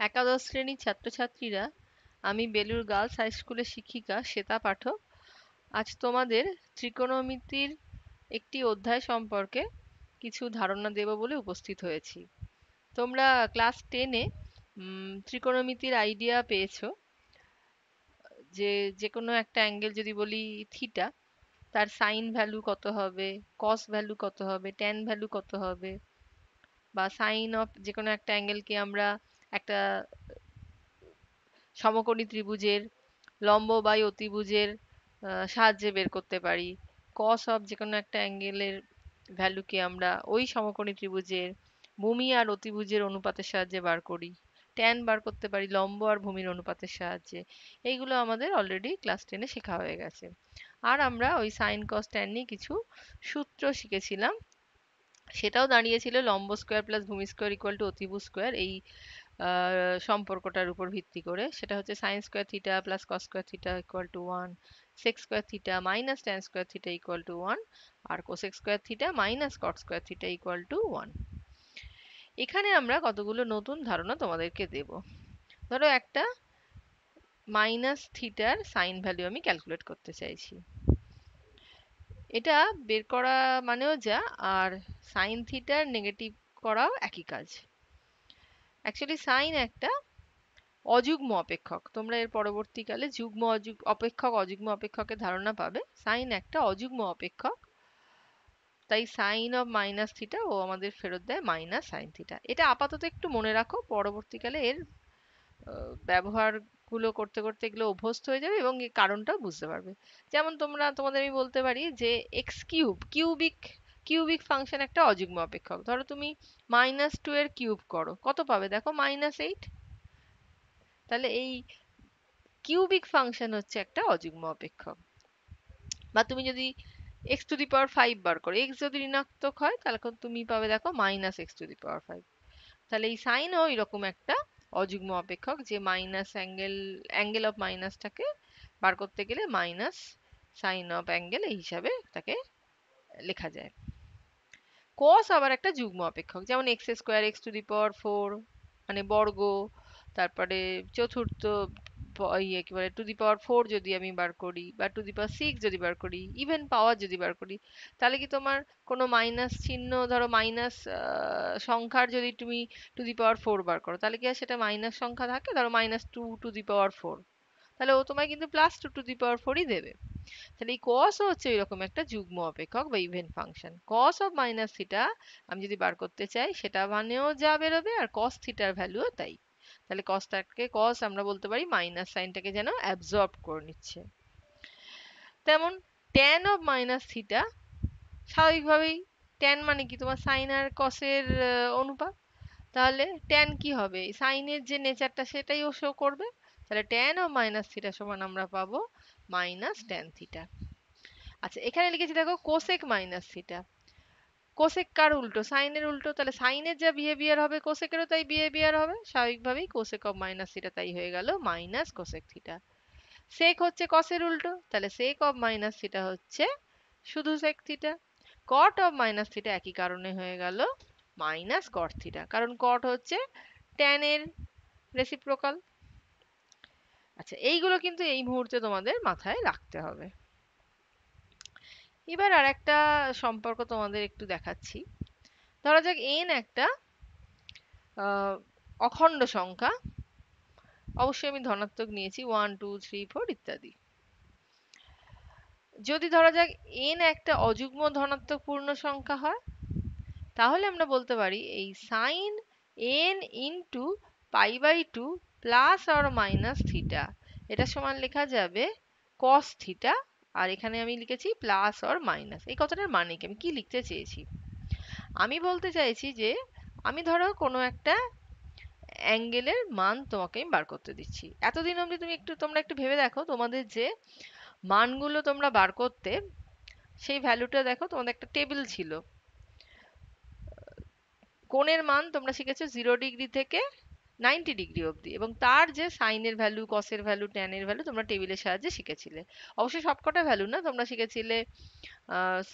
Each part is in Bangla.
একাদশ শ্রেণীর ছাত্রছাত্রীরা, আমি বেলুড় গার্লস হাই স্কুলের শিক্ষিকা শ্বেতা পাঠক আজ তোমাদের ত্রিকোণমিতির একটি অধ্যায় সম্পর্কে কিছু ধারণা দেব বলে উপস্থিত হয়েছি। তোমরা ক্লাস 10-এ ত্রিকোণমিতির আইডিয়া পেয়েছো যে যে কোনো একটা অ্যাঙ্গেল যদি বলি থিটা, তার সাইন ভ্যালু কত হবে, কস ভ্যালু কত হবে, ট্যান ভ্যালু কত হবে, বা সাইন অফ যে কোনো একটা অ্যাঙ্গেলকে আমরা একটা সমকোণী ত্রিভুজের লম্ব বাই অতিভুজের সাহায্যে বের করতে পারি। কস অফ যে কোনো একটা অ্যাঙ্গেলের ভ্যালুকে আমরা ওই সমকোণী ত্রিভুজের ভূমি আর অতিভুজের অনুপাতের সাহায্যে বার করি। ট্যান বার করতে পারি লম্ব আর ভূমির অনুপাতের সাহায্যে। এইগুলো আমাদের অলরেডি ক্লাস 10-এ শেখা হয়ে গেছে। আর আমরা ওই সাইন কস ট্যান নিয়ে কিছু সূত্র শিখেছিলাম। সেটাও দাঁড়িয়েছিল লম্ব স্কোয়ার প্লাস ভূমি স্কোয়ার ইকুয়াল টু অতিভুজ স্কোয়ার, এই সম্পর্কটার উপর ভিত্তি করে। সেটা হচ্ছে sine square theta plus cos square theta equal to 1, sec square theta minus tan square theta equal to 1, আর cosec square theta minus cot square theta equal to 1। এখানে আমরা কতগুলো নতুন ধারণা তোমাদেরকে দেব। ধরো একটা মাইনাস থিটার সাইন ভ্যালু আমি ক্যালকুলেট করতে চাইছি। এটা বের করা মানেও যা, আর সাইন থিটার নেগেটিভ করাও একই কাজ। অ্যাকচুয়ালি সাইন একটা অযুগ্ম অপেক্ষক। তোমরা এর পরবর্তীকালে যুগ্ম অপেক্ষক অযুগ্ম অপেক্ষকের ধারণা পাবে। সাইন একটা অযুগ্ম অপেক্ষক, তাই সাইন অফ মাইনাস থিটা ও আমাদের ফেরত দেয় মাইনাস সাইন থিটা। এটা আপাতত একটু মনে রাখো, পরবর্তীকালে এর ব্যবহার গুলো করতে করতে এগুলো অভ্যস্ত হয়ে যাবে এবং এর কারণটাও বুঝতে পারবে। যেমন তোমাদের আমি বলতে পারি যে এক্স কিউবিক ফাংশন একটা অযুগ্ম অপেক্ষক। ধরো তুমি -2 এর কিউব করো, কত পাবে দেখো? -8। তাহলে এই কিউবিক ফাংশন হচ্ছে একটা অযুগ্ম অপেক্ষক। বা তুমি যদি x⁵ বার করো, x যদি ঋণাত্মক হয় তাহলে তুমি পাবে দেখো -x⁵। তাহলে এই সাইনও এরকম একটা অযুগ্ম অপেক্ষক, যে মাইনাস অ্যাঙ্গেল অফ মাইনাসটাকে বার করতে গেলে মাইনাস সাইন অফ অ্যাঙ্গেল এই হিসাবে তাকে লেখা যায়। কস আবার একটা যুগ্ম অপেক্ষক, যেমন x² মানে বর্গ, তারপরে চতুর্থ কি বলে 2⁴ যদি আমি বার করি, বা 6 যদি বার করি, ইভেন পাওয়ার যদি বার করি, তাহলে কি তোমার কোনো মাইনাস চিহ্ন, ধরো মাইনাস সংখ্যার যদি তুমি 2⁴ বার করো, তাহলে কি আর সেটা মাইনাস সংখ্যা থাকে? ধরো -2⁴, তাহলে ও তোমায় কিন্তু +2⁴ই দেবে। তাহলে এই cos ও হচ্ছে এরকম একটা যুগ্ম অপেক্ষক বা even function. cos of minus theta আমি যদি বার করতে চাই, সেটা মানেও যা বেরোবে, আর cos থিটার ভ্যালুও তাই। তাহলে cos আমরা বলতে পারি মাইনাস সাইনটাকে যেন অ্যাবজর্ব করে নিচ্ছে। তেমন tan অফ মাইনাস থিটা, স্বাভাবিকভাবেই tan মানে কি তোমার সাইন আর কসের অনুপাত। তাহলে tan কি হবে? সাইনের যে নেচারটা সেটাই ও শো করবে। তাহলে tan অফ মাইনাস থিটা সমান আমরা পাবো মাইনাস ট্যান থিটা। আচ্ছা, এখানে লিখেছি দেখো কোসেক মাইনাস থিটা। কোসেক কার উল্টো? সাইনের উল্টো। তাহলে সাইনের যা বিহেভিয়ার হবে কোসেকেরও তাই বিহেভিয়ার হবে। স্বাভাবিকভাবেই কোসেক অফ মাইনাস থিটা তাই হয়ে গেল মাইনাস কোসেক থিটা। সেক হচ্ছে কসের উল্টো, তাহলে সেক অফ মাইনাস থিটা হচ্ছে শুধু sec theta. Cot of minus theta একই কারণে হয়ে গেল মাইনাস কট থিটা, কারণ কট হচ্ছে ট্যান এর রেসিপ্রোকাল। আচ্ছা, এইগুলো কিন্তু এই মুহূর্তে তোমাদের মাথায় রাখতে হবে। এবার আর একটা সম্পর্ক তোমাদের একটু দেখাচ্ছি। ধরা যাক n একটা অখণ্ড সংখ্যা, অবশ্যই আমি ধনাত্মক নিয়েছি, 1 2 3 4 ইত্যাদি। যদি ধরা যাক n একটা অযুগ্ম ধনাত্মক পূর্ণ সংখ্যা হয়, তাহলে আমরা বলতে পারি এই sine n into π/2 plus or minus theta, এটা সমান লেখা যাবে cos থিটা। আর এখানে আমি লিখেছি প্লাস অর মাইনাস। এই কথাটার মানে কি, আমি কি লিখতে চেয়েছি? আমি বলতে চাইছি যে আমি ধরো কোনো একটা অ্যাঙ্গেলের মান তোমাকে আমি বার করতে দিচ্ছি। এতদিন অবধি তোমরা একটু ভেবে দেখো, তোমাদের যে মানগুলো তোমরা বার করতে, সেই ভ্যালুটা দেখো, তোমাদের একটা টেবিল ছিল। কোণের মান তোমরা শিখেছো 0 ডিগ্রি থেকে 90 ডিগ্রি অবধি, এবং তার যে সাইনের ভ্যালু, কসের ভ্যালু, ট্যানের ভ্যালু তোমরা টেবিলের সাহায্যে শিখেছিলে। অবশ্যই সবকটা ভ্যালু না, তোমরা শিখেছিলে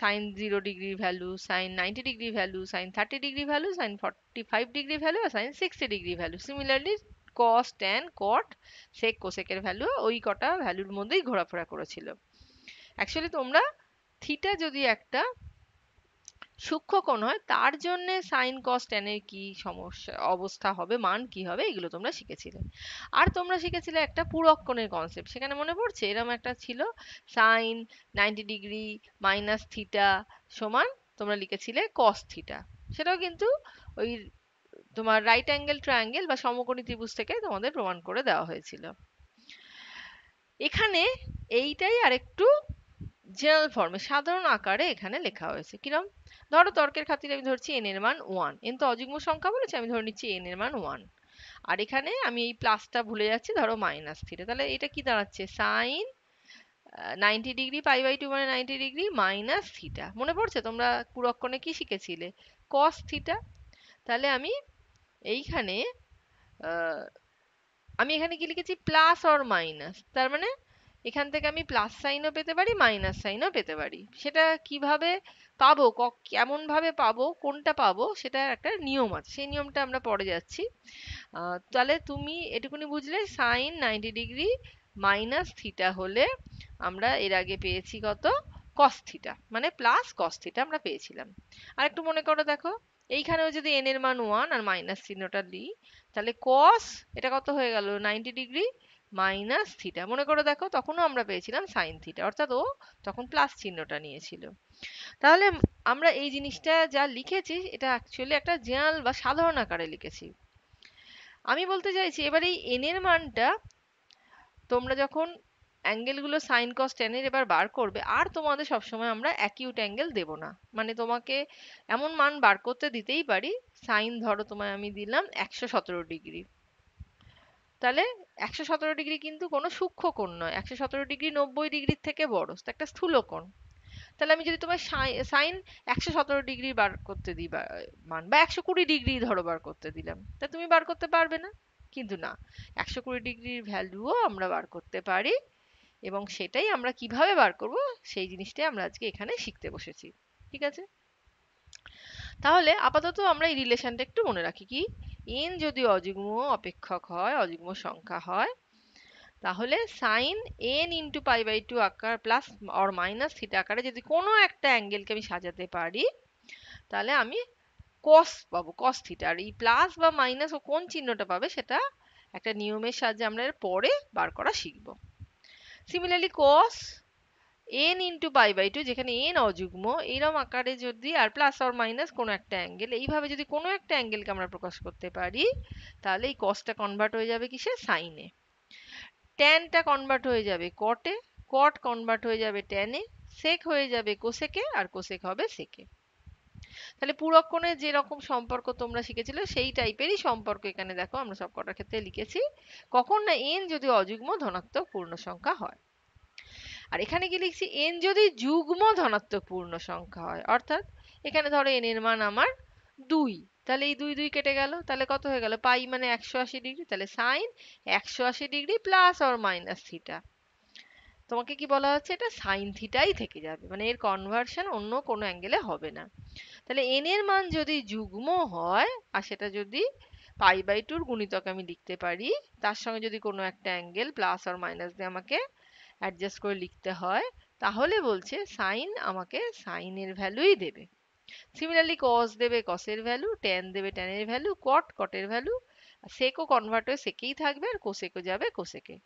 সাইন 0 ডিগ্রির value, sine 90 degree value, sine 30 degree value, sine 45 degree value, আর sine 60 degree value. Similarly cos tan cot sec কোসেকের ভ্যালু ওই কটা ভ্যালুর মধ্যেই ঘোরাফেরা করেছিল। অ্যাকচুয়ালি তোমরা থিটা যদি একটা সূক্ষ্ম কোণ হয় তার জন্য সাইন কস ট্যানের কি সমস্যা অবস্থা হবে, মান কি হবে, এগুলো তোমরা শিখেছিলে। আর তোমরা শিখেছিলে একটা পূরক কোণের কনসেপ্ট, সেখানে মনে পড়ছে এরকম একটা ছিল সাইন 90 ডিগ্রি মাইনাস থিটা সমান তোমরা লিখেছিলে কস থিটা। সেটাও কিন্তু ওই তোমার রাইট অ্যাঙ্গেল ট্রায়াঙ্গেল বা সমকোণী ত্রিভুজ থেকে তোমাদের প্রমাণ করে দেওয়া হয়েছিল। এখানে এইটাই আরেকটু জেনারেল ফর্মে সাধারণ আকারে এখানে লেখা হয়েছে। কিরম? ধরো তর্কের খাতিরে আমি ধরছি n এর মান 1, n তো অযুগ্ম সংখ্যা বলেছে, আমি ধরে নিচ্ছি n এর মান 1, আর এখানে আমি এই প্লাসটা ভুলে যাচ্ছি, ধরো মাইনাস থিটা। তাহলে এটা কি দাঁড়াচ্ছে? সাইন 90 ডিগ্রি পাই/2 মানে 90 ডিগ্রি মাইনাস থিটা। মনে পড়ছে তোমরা পূরক কোণে কি শিখেছিলে? Cos theta. তাহলে আমি এইখানে আমি এখানে কি লিখেছি? Plus or minus. তার মানে এখান থেকে আমি প্লাস সাইনও পেতে পারি মাইনাস সাইনও পেতে পারি। সেটা কিভাবে পাবো, কেমন ভাবে পাবো, কোনটা পাবো, সেটা একটা নিয়ম আছে, সেই নিয়মটা আমরা পরে যাচ্ছি। তাহলে তুমি এটুকুনি বুঝলে সাইন 90 ডিগ্রি মাইনাস থিটা হলে আমরা এর আগে পেয়েছি কত? কস থিটা, মানে প্লাস কস থিটা আমরা পেয়েছিলাম। আর একটু মনে করো দেখো, এইখানেও যদি n এর মান 1 আর মাইনাস চিহ্নটা দিই, তাহলে কস এটা কত হয়ে গেল? 90 ডিগ্রি মাইনাস থিটা। মনে করে দেখো তখনও আমরা পেয়েছিলাম সাইন থিটা, অর্থাৎ ও তখন প্লাস চিহ্নটা নিয়েছিল। তাহলে আমরা এই জিনিসটা যা লিখেছি এটা অ্যাকচুয়ালি একটা জেনারেল বা সাধারণ আকারে লিখেছি। আমি বলতে চাইছি এবার এই n এর মানটা তোমরা যখন অ্যাঙ্গেলগুলো সাইন কস ট্যান এর এবার বার করবে, আর তোমাদের সবসময় আমরা অ্যাকিউট অ্যাঙ্গেল দেব না। মানে তোমাকে এমন মান বার করতে দিতেই পারি, সাইন ধরো তোমায় আমি দিলাম 117 ডিগ্রি। তাহলে 117 ডিগ্রি কিন্তু কোনো সূক্ষ্ম কোণ নয়, 117 ডিগ্রি 90 ডিগ্রির থেকে বড়, তো একটা স্থূল কোণ। তাহলে আমি যদি তোমায় সাইন 117 ডিগ্রি বার করতে দিই মান, বা 120 ডিগ্রি ধরো বার করতে দিলাম, তা তুমি বার করতে পারবে না। কিন্তু না, 120 ডিগ্রির ভ্যালুও আমরা বার করতে পারি, এবং সেটাই আমরা কিভাবে বার করব সেই জিনিসটাই আমরা আজকে এখানে শিখতে বসেছি। ঠিক আছে? তাহলে আপাতত আমরা এই রিলেশনটা একটু মনে রাখি, কি n যদি অযুগ্ম অপেক্ষক হয়, অযুগ্ম সংখ্যা হয়, তাহলে সাইন n ইন্টু পাই/2 আকার প্লাস অর মাইনাস থিটা আকারে যদি কোনো একটা অ্যাঙ্গেলকে আমি সাজাতে পারি, তাহলে আমি কস পাবো, কস থিটা। আর এই প্লাস বা মাইনাস ও কোন চিহ্নটা পাবে সেটা একটা নিয়মের সাহায্যে আমরা এর পরে বার করা শিখবো। সিমিলারলি কস n ইন্টু পাই/2, যেখানে n অযুগ্ম, এইরকম আকারে যদি আর প্লাস অর মাইনাস কোনো একটা অ্যাঙ্গেল, এইভাবে যদি কোনো একটা অ্যাঙ্গেলকে আমরা প্রকাশ করতে পারি, তাহলে এই কসটা কনভার্ট হয়ে যাবে কিসে? সাইনে। ট্যানটা কনভার্ট হয়ে যাবে কটে, কট কনভার্ট হয়ে যাবে ট্যানে, সেক হয়ে যাবে কোসেকে, আর কোসেক হবে সেকে। তাহলে পূরক কোণের যেরকম সম্পর্ক তোমরা শিখেছিলে সেই টাইপেরই সম্পর্ক এখানে দেখো আমরা সব কটার ক্ষেত্রে লিখেছি। কখন না? n যদি অযুগ্ম ধনাত্মক পূর্ণ সংখ্যা হয়। আর এখানে কি লিখছি? n যদি যুগ্ম ধনাত্মক পূর্ণ সংখ্যা হয়, অর্থাৎ এখানে ধরো n এর মান আমার 2, তাহলে এই 2 2 কেটে গেল, তাহলে কত হয়ে গেল? পাই মানে 180 ডিগ্রি, তাহলে sine 180 degree plus or minus theta. তোমাকে কি বলা হচ্ছে? এটা সাইন থিটাই থেকে যাবে, মানে এর কনভার্সন অন্য কোনো অ্যাঙ্গেলে হবে না। তাহলে n এর মান যদি যুগ্ম হয়, আর সেটা যদি পাই/2 গুণিতক আমি লিখতে পারি, তার সঙ্গে যদি কোনো একটা অ্যাঙ্গেল প্লাস অর মাইনাস দিয়ে আমাকে অ্যাডজাস্ট করে লিখতে হয়, তাহলে বলছে সাইন আমাকে সাইনের ভ্যালুই দেবে। সিমিলারলি কস দেবে কসের ভ্যালু, ট্যান দেবে ট্যানের ভ্যালু, কট কটের ভ্যালু, সেকও কনভার্ট হয়ে সেকেই থাকবে, আর কোসেকও যাবে কোসেকে।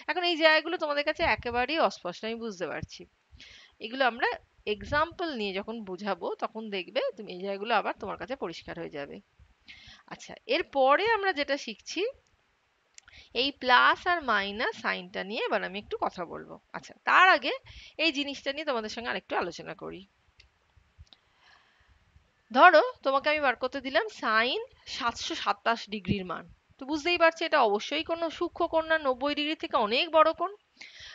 এখন এই জায়গাগুলো তোমাদের কাছে একেবারেই অস্পষ্ট, আমি বুঝতে পারছি। এগুলো আমরা এক্সাম্পল নিয়ে যখন বোঝাবো তখন দেখবে তুমি এই জায়গাগুলো আবার তোমার কাছে পরিষ্কার হয়ে যাবে। আচ্ছা, এরপরে আমরা যেটা শিখছি, এই প্লাস আর মাইনাস সাইনটা নিয়ে এবার আমি একটু কথা বলবো। আচ্ছা, তার আগে এই জিনিসটা নিয়ে তোমাদের সঙ্গে আরেকটু আলোচনা করি। ধরো তোমাকে আমি বার করতে দিলাম সাইন 727 ডিগ্রির মান, তো বুঝতেই পারছি এটা অবশ্যই কোনো সূক্ষ্ম কোণ না, 90 ডিগ্রি থেকে অনেক বড় কোণ।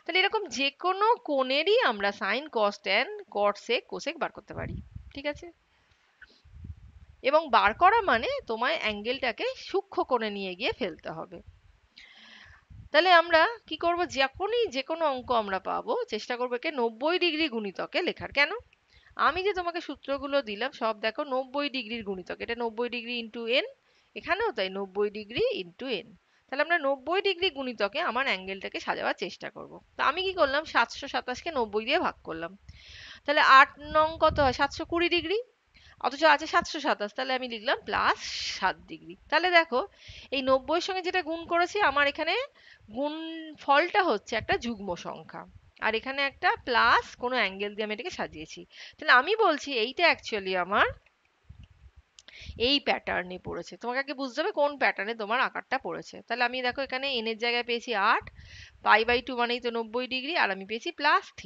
তাহলে এরকম যে কোনো কোণেরই আমরা sine cos tan cot sec cosec বার করতে পারি। ঠিক আছে? এবং বার করা মানে তোমায় অ্যাঙ্গেলটাকে সূক্ষ্ম কোণে নিয়ে গিয়ে ফেলতে হবে। তাহলে আমরা কি করব? যখনই যে কোনো অঙ্ক আমরা পাবো চেষ্টা করবো একে 90 ডিগ্রি গুণিতকে লেখার। কেন? আমি যে তোমাকে সূত্রগুলো দিলাম সব দেখো 90 ডিগ্রির গুণিতক, এটা 90 ডিগ্রি ইন্টু এন, এখানেও তাই 90 ডিগ্রি ইন্টু এন। তাহলে আমরা 90 ডিগ্রি গুণিতকে আমার অ্যাঙ্গেলটাকে সাজাবার চেষ্টা করব। তো আমি কি করলাম, 727কে 90 দিয়ে ভাগ করলাম। তাহলে 8 নং কত হয়, 720 ডিগ্রি। অথচ আছে 727, তাহলে আমি লিখলাম +7 ডিগ্রি। তাহলে দেখো, এই 90-এর সঙ্গে যেটা গুণ করেছি, আমার এখানে গুণ ফলটা হচ্ছে একটা যুগ্ম সংখ্যা, আর এখানে একটা প্লাস কোনো অ্যাঙ্গেল দিয়ে আমি এটাকে সাজিয়েছি। তাহলে আমি বলছি এইটা অ্যাকচুয়ালি আমার এই প্যাটার্নে পড়েছে। তোমাকে আগে বুঝতে হবে কোন প্যাটার্নে তোমার আকারটা পড়েছে। তাহলে আমি দেখো এখানে n এর জায়গায় পেয়েছি 8, π/2 মানেই তো 90 ডিগ্রি, আর আমি পেয়েছি +θ।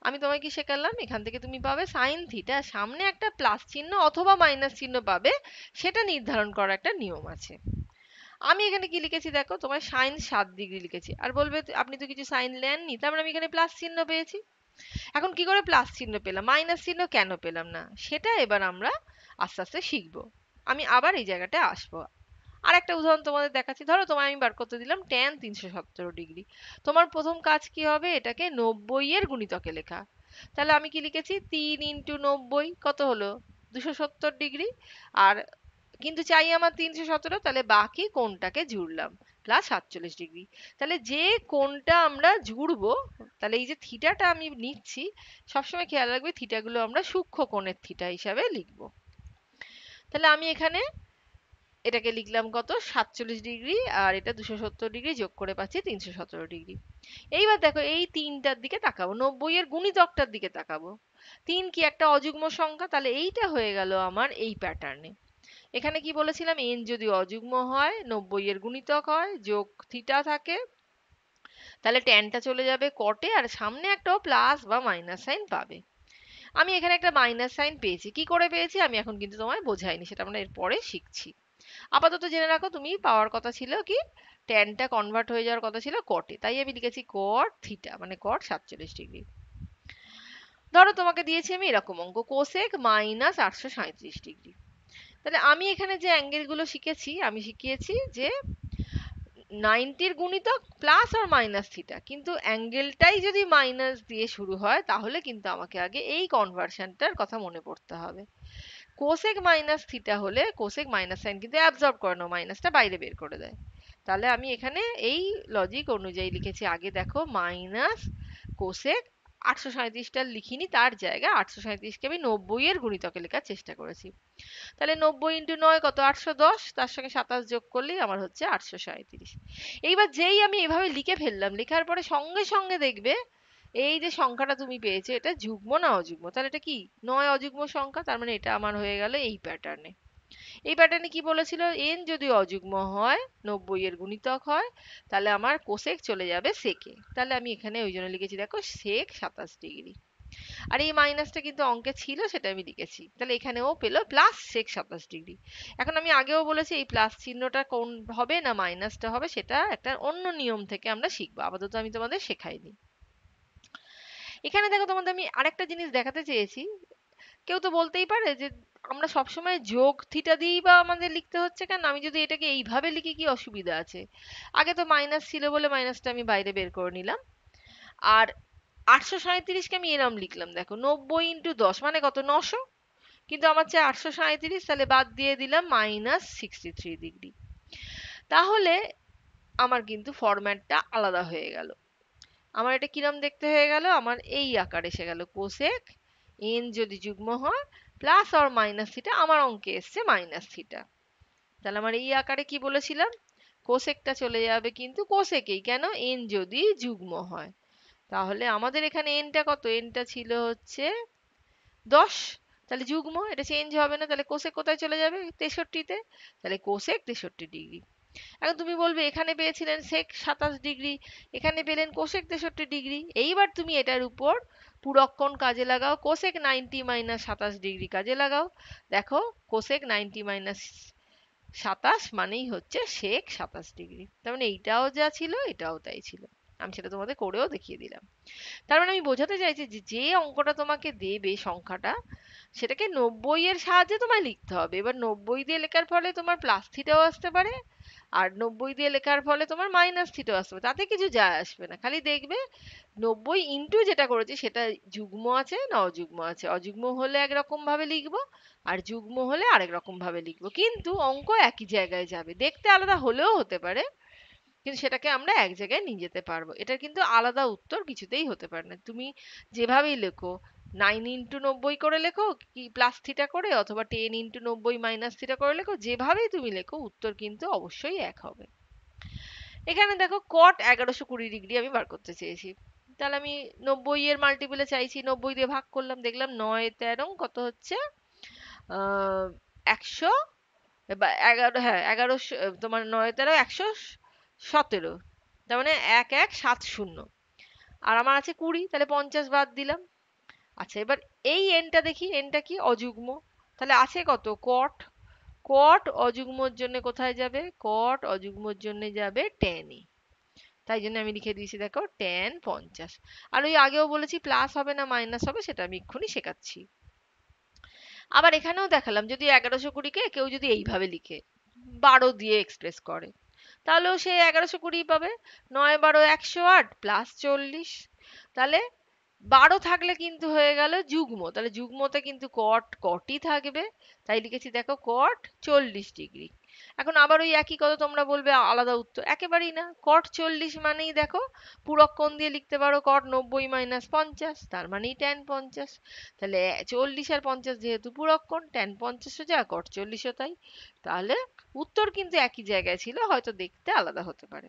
আমি তোমায় কি শেখালাম, এখান থেকে তুমি পাবে সাইন থিটা, সামনে একটা প্লাস চিহ্ন অথবা মাইনাস চিহ্ন পাবে, সেটা নির্ধারণ করার একটা নিয়ম আছে। আমি এখানে কি লিখেছি দেখো, তোমায় সাইন 7 ডিগ্রি লিখেছি, আর বলবে আপনি তো কিছু সাইন নেননি, তার মানে আমি এখানে প্লাস চিহ্ন পেয়েছি। এখন কি করে প্লাস চিহ্ন পেলাম, মাইনাস চিহ্ন কেন পেলাম না, সেটা এবার আমরা আস্তে আস্তে শিখবো। আমি আবার এই জায়গাটায় আসবো। আর একটা উদাহরণ তোমাদের দেখাচ্ছি। ধরো তোমায় আমি বার করতে দিলাম tan 317 ডিগ্রি। তোমার প্রথম কাজ কি হবে, এটাকে 90 এর গুণিতকে লেখা। তাহলে আমি কি লিখেছি, 3 ইন্টু 90 কত হলো, 270 ডিগ্রি। আর কিন্তু চাই আমার 317, তাহলে বাকি কোণটাকে জুড়লাম +47 ডিগ্রি। তাহলে যে কোণটা আমরা জুড়বো, তাহলে এই যে থিটাটা আমি নিচ্ছি, সবসময় খেয়াল রাখবে থিটাগুলো আমরা সূক্ষ্ম কোণের থিটা হিসাবে লিখবো। তাহলে আমি এখানে এটাকে লিখলাম কত, 47 ডিগ্রি, আর এটা 270 ডিগ্রি যোগ করে পাচ্ছি 317 ডিগ্রি। এইবার দেখো এই তিনটার দিকে তাকাবো, 90-এর গুণিতকটার দিকে তাকাবো। 3 কি একটা অযুগ্ম সংখ্যা, তাহলে এইটা হয়ে গেল আমার এই প্যাটার্নে। এখানে কি বলেছিলাম, n যদি অযুগ্ম হয়, 90-এর গুণিতক হয়, যোগ থিটা থাকে, তাহলে ট্যানটা চলে যাবে কটে, আর সামনে একটা প্লাস বা মাইনাস সাইন পাবে। আমি এখানে একটা মাইনাস সাইন পেয়েছি, কি করে পেয়েছি আমি এখন কিন্তু তোমায় বোঝাইনি, সেটা আমরা এরপরে শিখছি। আপাতত জেনে রাখো, তুমি পাওয়ার কথা ছিল কি, ট্যানটা কনভার্ট হয়ে যাওয়ার কথা ছিল কটে, তাই আমি লিখেছি কট থিটা, মানে কট 47 ডিগ্রি। ধরো তোমাকে দিয়েছি আমি এরকম অঙ্ক, কোসেক -837 ডিগ্রি। তাহলে আমি এখানে যে অ্যাঙ্গেলগুলো শিখেছি, আমি শিখিয়েছি যে 90-র গুণিতক প্লাস আর মাইনাস থিটা, কিন্তু অ্যাঙ্গেলটাই যদি মাইনাস দিয়ে শুরু হয়, তাহলে কিন্তু আমাকে আগে এই কনভার্সনটার কথা মনে পড়তে হবে। কোসেক মাইনাস থিটা হলে কোসেক মাইনাস সাইন কিন্তু অ্যাবজর্ব করে না, মাইনাসটা বাইরে বের করে দেয়। তাহলে আমি এখানে এই লজিক অনুযায়ী লিখেছি, আগে দেখো মাইনাস কোসেক 837টা লিখিনি, তার জায়গায় 837কে আমি 90-এর গুণিতকে লেখার চেষ্টা করেছি। তাহলে 90 ইন্টু 9 কত, 810, তার সঙ্গে 27 যোগ করলেই আমার হচ্ছে 837। এইবার যেই আমি এভাবে লিখে ফেললাম, লেখার পরে সঙ্গে সঙ্গে দেখবে এই যে সংখ্যাটা তুমি পেয়েছো, এটা যুগ্ম না অযুগ্ম। তাহলে এটা কি, 9 অযুগ্ম সংখ্যা, তার মানে এটা আমার হয়ে গেল এই প্যাটার্নে। এই প্যাটার্নে কি বলেছিল, n যদি অযুগ্ম হয়, 90-এর গুণিতক হয়, তাহলে আমার কোসেক চলে যাবে সেকে। তাহলে আমি এখানে ওই জন্য লিখেছি দেখো সেক 27 ডিগ্রি। আর এই মাইনাসটা কিন্তু অঙ্কে ছিল, সেটা আমি লিখেছি। তাহলে এখানেও পেলো প্লাস সেক 27 ডিগ্রি। এখন আমি আগেও বলেছি এই প্লাস চিহ্নটা কোন হবে না মাইনাসটা হবে, সেটা একটা অন্য নিয়ম থেকে আমরা শিখবো, আপাতত আমি তোমাদের শেখাইনি। এখানে দেখো তোমাদের আমি আরেকটা জিনিস দেখাতে চেয়েছি। কেউ তো বলতেই পারে যে আমরা সবসময় যোগ থিটা দিয়েই বা আমাদের লিখতে হচ্ছে কেন, আমি যদি এটাকে এইভাবে লিখি কি অসুবিধা আছে। আগে তো মাইনাস ছিল বলে মাইনাসটা আমি বাইরে বের করে নিলাম। আর 837কে আমি এরম লিখলাম, দেখো 90 × 10 মানে কত, 900। কিন্তু আমার চাই 837, তাহলে বাদ দিয়ে দিলাম -63 ডিগ্রি। তাহলে আমার কিন্তু ফরম্যাটটা আলাদা হয়ে গেল। আমার এটা কিরম দেখতে হয়ে গেল, আমার এই আকার এসে গেল, কোসেক n যদি যুগ্ম হয় প্লাস আর মাইনাস থিটা, আমার অঙ্কে এসছে মাইনাস থিটা। তাহলে আমার এই আকারে কি বলেছিলাম, কোসেকটা চলে যাবে কিন্তু কোসেকেই, কেন, n যদি যুগ্ম হয়। তাহলে আমাদের এখানে nটা কত, nটা ছিল হচ্ছে 10, তাহলে যুগ্ম, এটা চেঞ্জ হবে না, তাহলে কোসেক কোথায় চলে যাবে, 63-তে। তাহলে কোসেক 63 ডিগ্রি। এখন তুমি বলবে এখানে পেয়েছিলেন সেক 27 ডিগ্রি, এখানে পেলেন কোসেক 63 ডিগ্রি, এইবার তুমি এটার উপর পুরক্ষণ কাজে লাগাও, কোসেক 90 - 27 ডিগ্রি কাজে লাগাও। দেখো কোসেক 90 - 27 মানেই হচ্ছে সেক 27 ডিগ্রি। তার মানে এইটাও যা ছিল এটাও তাই ছিল। আমি সেটা তোমাদের করেও দেখিয়ে দিলাম। তার মানে আমি বোঝাতে চাইছি যে যে অঙ্কটা তোমাকে দেবে সংখ্যাটা, সেটাকে 90-এর সাহায্যে তোমায় লিখতে হবে। এবার 90 দিয়ে লেখার ফলে তোমার প্লাস থিটাও আসতে পারে, আর 90 দিয়ে লেখার ফলে তোমার মাইনাস থিটা আসবে, তাতে কিছু যায় আসবে না। খালি দেখবে 90 ইন্টু যেটা করেছি সেটা যুগ্ম আছে না অযুগ্ম আছে। অযুগ্ম হলে একরকম ভাবে লিখবো, আর যুগ্ম হলে আরেক রকম ভাবে লিখবো, কিন্তু অঙ্ক একই জায়গায় যাবে। দেখতে আলাদা হলেও হতে পারে, কিন্তু সেটাকে আমরা এক জায়গায় নিয়ে যেতে পারবো। এটার কিন্তু আলাদা উত্তর কিছুতেই হতে পারে না। তুমি যেভাবেই লেখো, 9 ইন্টু 90 করে লেখো কি প্লাস থিটা করে, অথবা 10 ইন্টু 90 মাইনাস থিটা করে লেখো, যেভাবেই তুমি লেখো উত্তর কিন্তু অবশ্যই এক হবে। এখানে দেখো কট 1120 ডিগ্রি আমি বার করতে চেয়েছি, তাহলে আমি 90 এর মাল্টিপলে চাইছি, 90 দিয়ে ভাগ করলাম, দেখলাম 9 13 কত হচ্ছে, 100, বা 11, হ্যাঁ 11, তোমার 9 13 117, তার মানে 1170। আর আমার আছে 20, তাহলে 50 বাদ দিলাম। আচ্ছা, এবার এই এনটা দেখি, এনটা কি অযুগ্ম, তাহলে আছে কত কট, কট অযুগ্মর জন্য কোথায় যাবে, কট অযুগ্মর জন্য যাবে টেনে, তাই জন্য আমি লিখে দিয়েছি দেখো tan 50। আর ওই আগেও বলেছি প্লাস হবে না মাইনাস হবে, সেটা আমি এক্ষুনি শেখাচ্ছি। আবার এখানেও দেখালাম, যদি 1120 কে কেউ যদি এইভাবে লিখে 12 দিয়ে এক্সপ্রেস করে, তাহলেও সে 1120 পাবে। 9 12 108 প্লাস 40, তাহলে 12 থাকলে কিন্তু হয়ে গেল যুগ্ম, তাহলে যুগ্মতে কিন্তু কট কটই থাকবে, তাই লিখেছি দেখো কট 40 ডিগ্রি। এখন আবার ওই একই কথা তোমরা বলবে আলাদা উত্তর, একেবারেই না। কট 40 মানেই দেখো পূরক কোণ দিয়ে লিখতে পারো কট 90 মাইনাস 50, তার মানেই ট্যান 50। তাহলে 40 আর 50 যেহেতু পূরক কোণ, ট্যান 50ও যা কট 40ও তাই। তাহলে উত্তর কিন্তু একই জায়গায় ছিল, হয়তো দেখতে আলাদা হতে পারে।